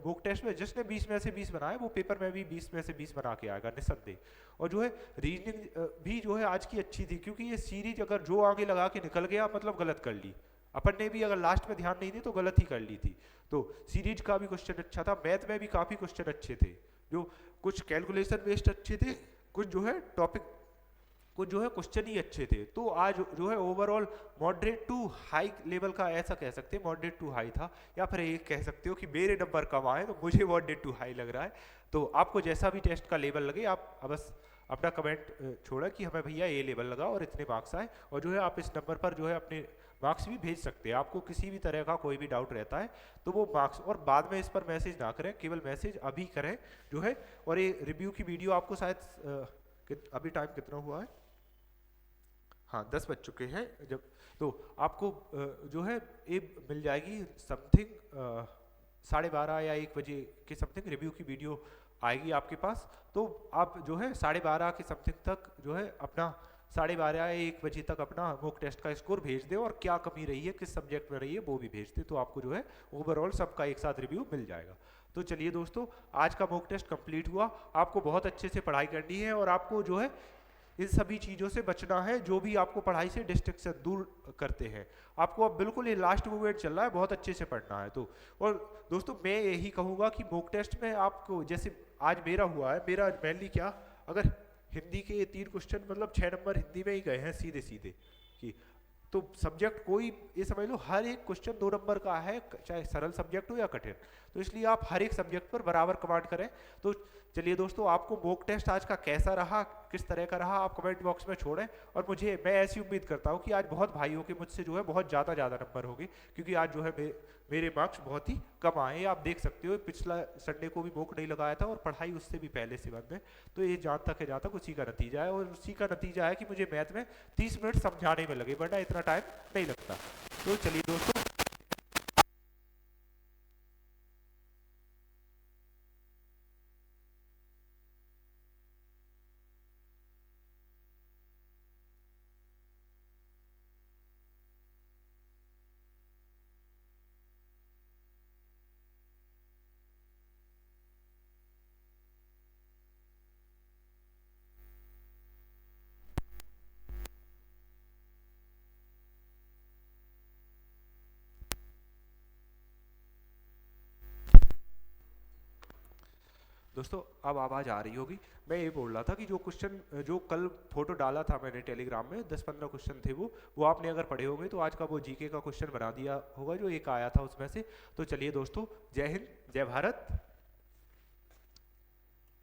मॉक टेस्ट में जिसने 20 में से 20 बनाए वो पेपर में भी 20 में से 20 बना के आएगा निस्संदेह। और जो है रीजनिंग भी जो है आज की अच्छी थी, क्योंकि ये सीरीज अगर जो आगे लगा के निकल गया मतलब गलत कर ली अपन ने भी, अगर लास्ट में ध्यान नहीं दी तो गलत ही कर ली थी। तो सीरीज का भी क्वेश्चन अच्छा था। मैथ में भी काफ़ी क्वेश्चन अच्छे थे, जो कुछ कैलकुलेशन बेस्ड अच्छे थे, कुछ जो है टॉपिक, कुछ जो है क्वेश्चन ही अच्छे थे। तो आज जो है overall moderate to high level का ऐसा कह सकते हैं, मॉडरेट टू हाई था। या फिर ये कह सकते हो कि मेरे नंबर कम आए तो मुझे मॉडरेट टू हाई लग रहा है। तो आपको जैसा भी टेस्ट का लेवल लगे आप बस अपना कमेंट छोड़ा कि हमें भैया ये लेवल लगा और इतने मार्क्स आए। और जो है आप इस नंबर पर जो है अपने मार्क्स भी भेज सकते हैं। आपको किसी भी तरह का कोई भी डाउट रहता है तो वो मार्क्स, और बाद में इस पर मैसेज ना करें, केवल मैसेज अभी करें जो है। और ये रिव्यू की वीडियो आपको शायद अभी टाइम कितना हुआ है? हाँ 10 बज चुके हैं जब, तो आपको जो है ये मिल जाएगी समथिंग 12:30 या 1 बजे के समथिंग रिव्यू की वीडियो आएगी आपके पास, तो आप जो है 12:30 के समथिंग तक जो है अपना 12:30 1 बजे तक अपना मॉक टेस्ट का स्कोर भेज दे, और क्या कमी रही है किस सब्जेक्ट में रही है वो भी भेज दे, तो आपको जो है ओवरऑल सबका एक साथ रिव्यू मिल जाएगा। तो चलिए दोस्तों, आज का मॉक टेस्ट कंप्लीट हुआ। आपको बहुत अच्छे से पढ़ाई करनी है और आपको जो है इन सभी चीज़ों से बचना है जो भी आपको पढ़ाई से डिस्ट्रैक्शन दूर करते हैं। आपको अब बिल्कुल ये लास्ट मूवमेंट चल रहा है, बहुत अच्छे से पढ़ना है। तो और दोस्तों मैं यही कहूँगा कि मॉक टेस्ट में आपको जैसे आज मेरा हुआ है, मेरा मेनली क्या, अगर हिंदी के ये 3 क्वेश्चन मतलब 6 नंबर हिंदी में ही गए हैं सीधे सीधे कि, तो सब्जेक्ट कोई ये समझ लो हर एक क्वेश्चन 2 नंबर का है, चाहे सरल सब्जेक्ट हो या कठिन, तो इसलिए आप हर एक सब्जेक्ट पर बराबर कमांड करें। तो चलिए दोस्तों, आपको मॉक टेस्ट आज का कैसा रहा, किस तरह का रहा, आप कमेंट बॉक्स में छोड़ें। और मैं ऐसी उम्मीद करता हूँ कि आज बहुत भाइयों के मुझसे जो है बहुत ज़्यादा नंबर होंगे, क्योंकि आज जो है मेरे मार्क्स बहुत ही कम आए। आप देख सकते हो पिछला संडे को भी मॉक नहीं लगाया था और पढ़ाई उससे भी पहले से बंद है, तो ये जहाँ तक उसी का नतीजा है। और उसी का नतीजा है कि मुझे मैथ में 30 मिनट समझाने में लगे, वरना इतना टाइम नहीं लगता। तो चलिए दोस्तों, अब आवाज़ आ रही होगी। मैं ये बोल रहा था कि जो क्वेश्चन जो कल फोटो डाला था मैंने टेलीग्राम में, 10-15 क्वेश्चन थे वो आपने अगर पढ़े होंगे तो आज का वो जीके का क्वेश्चन बना दिया होगा जो एक आया था उसमें से। तो चलिए दोस्तों, जय हिंद, जय भारत।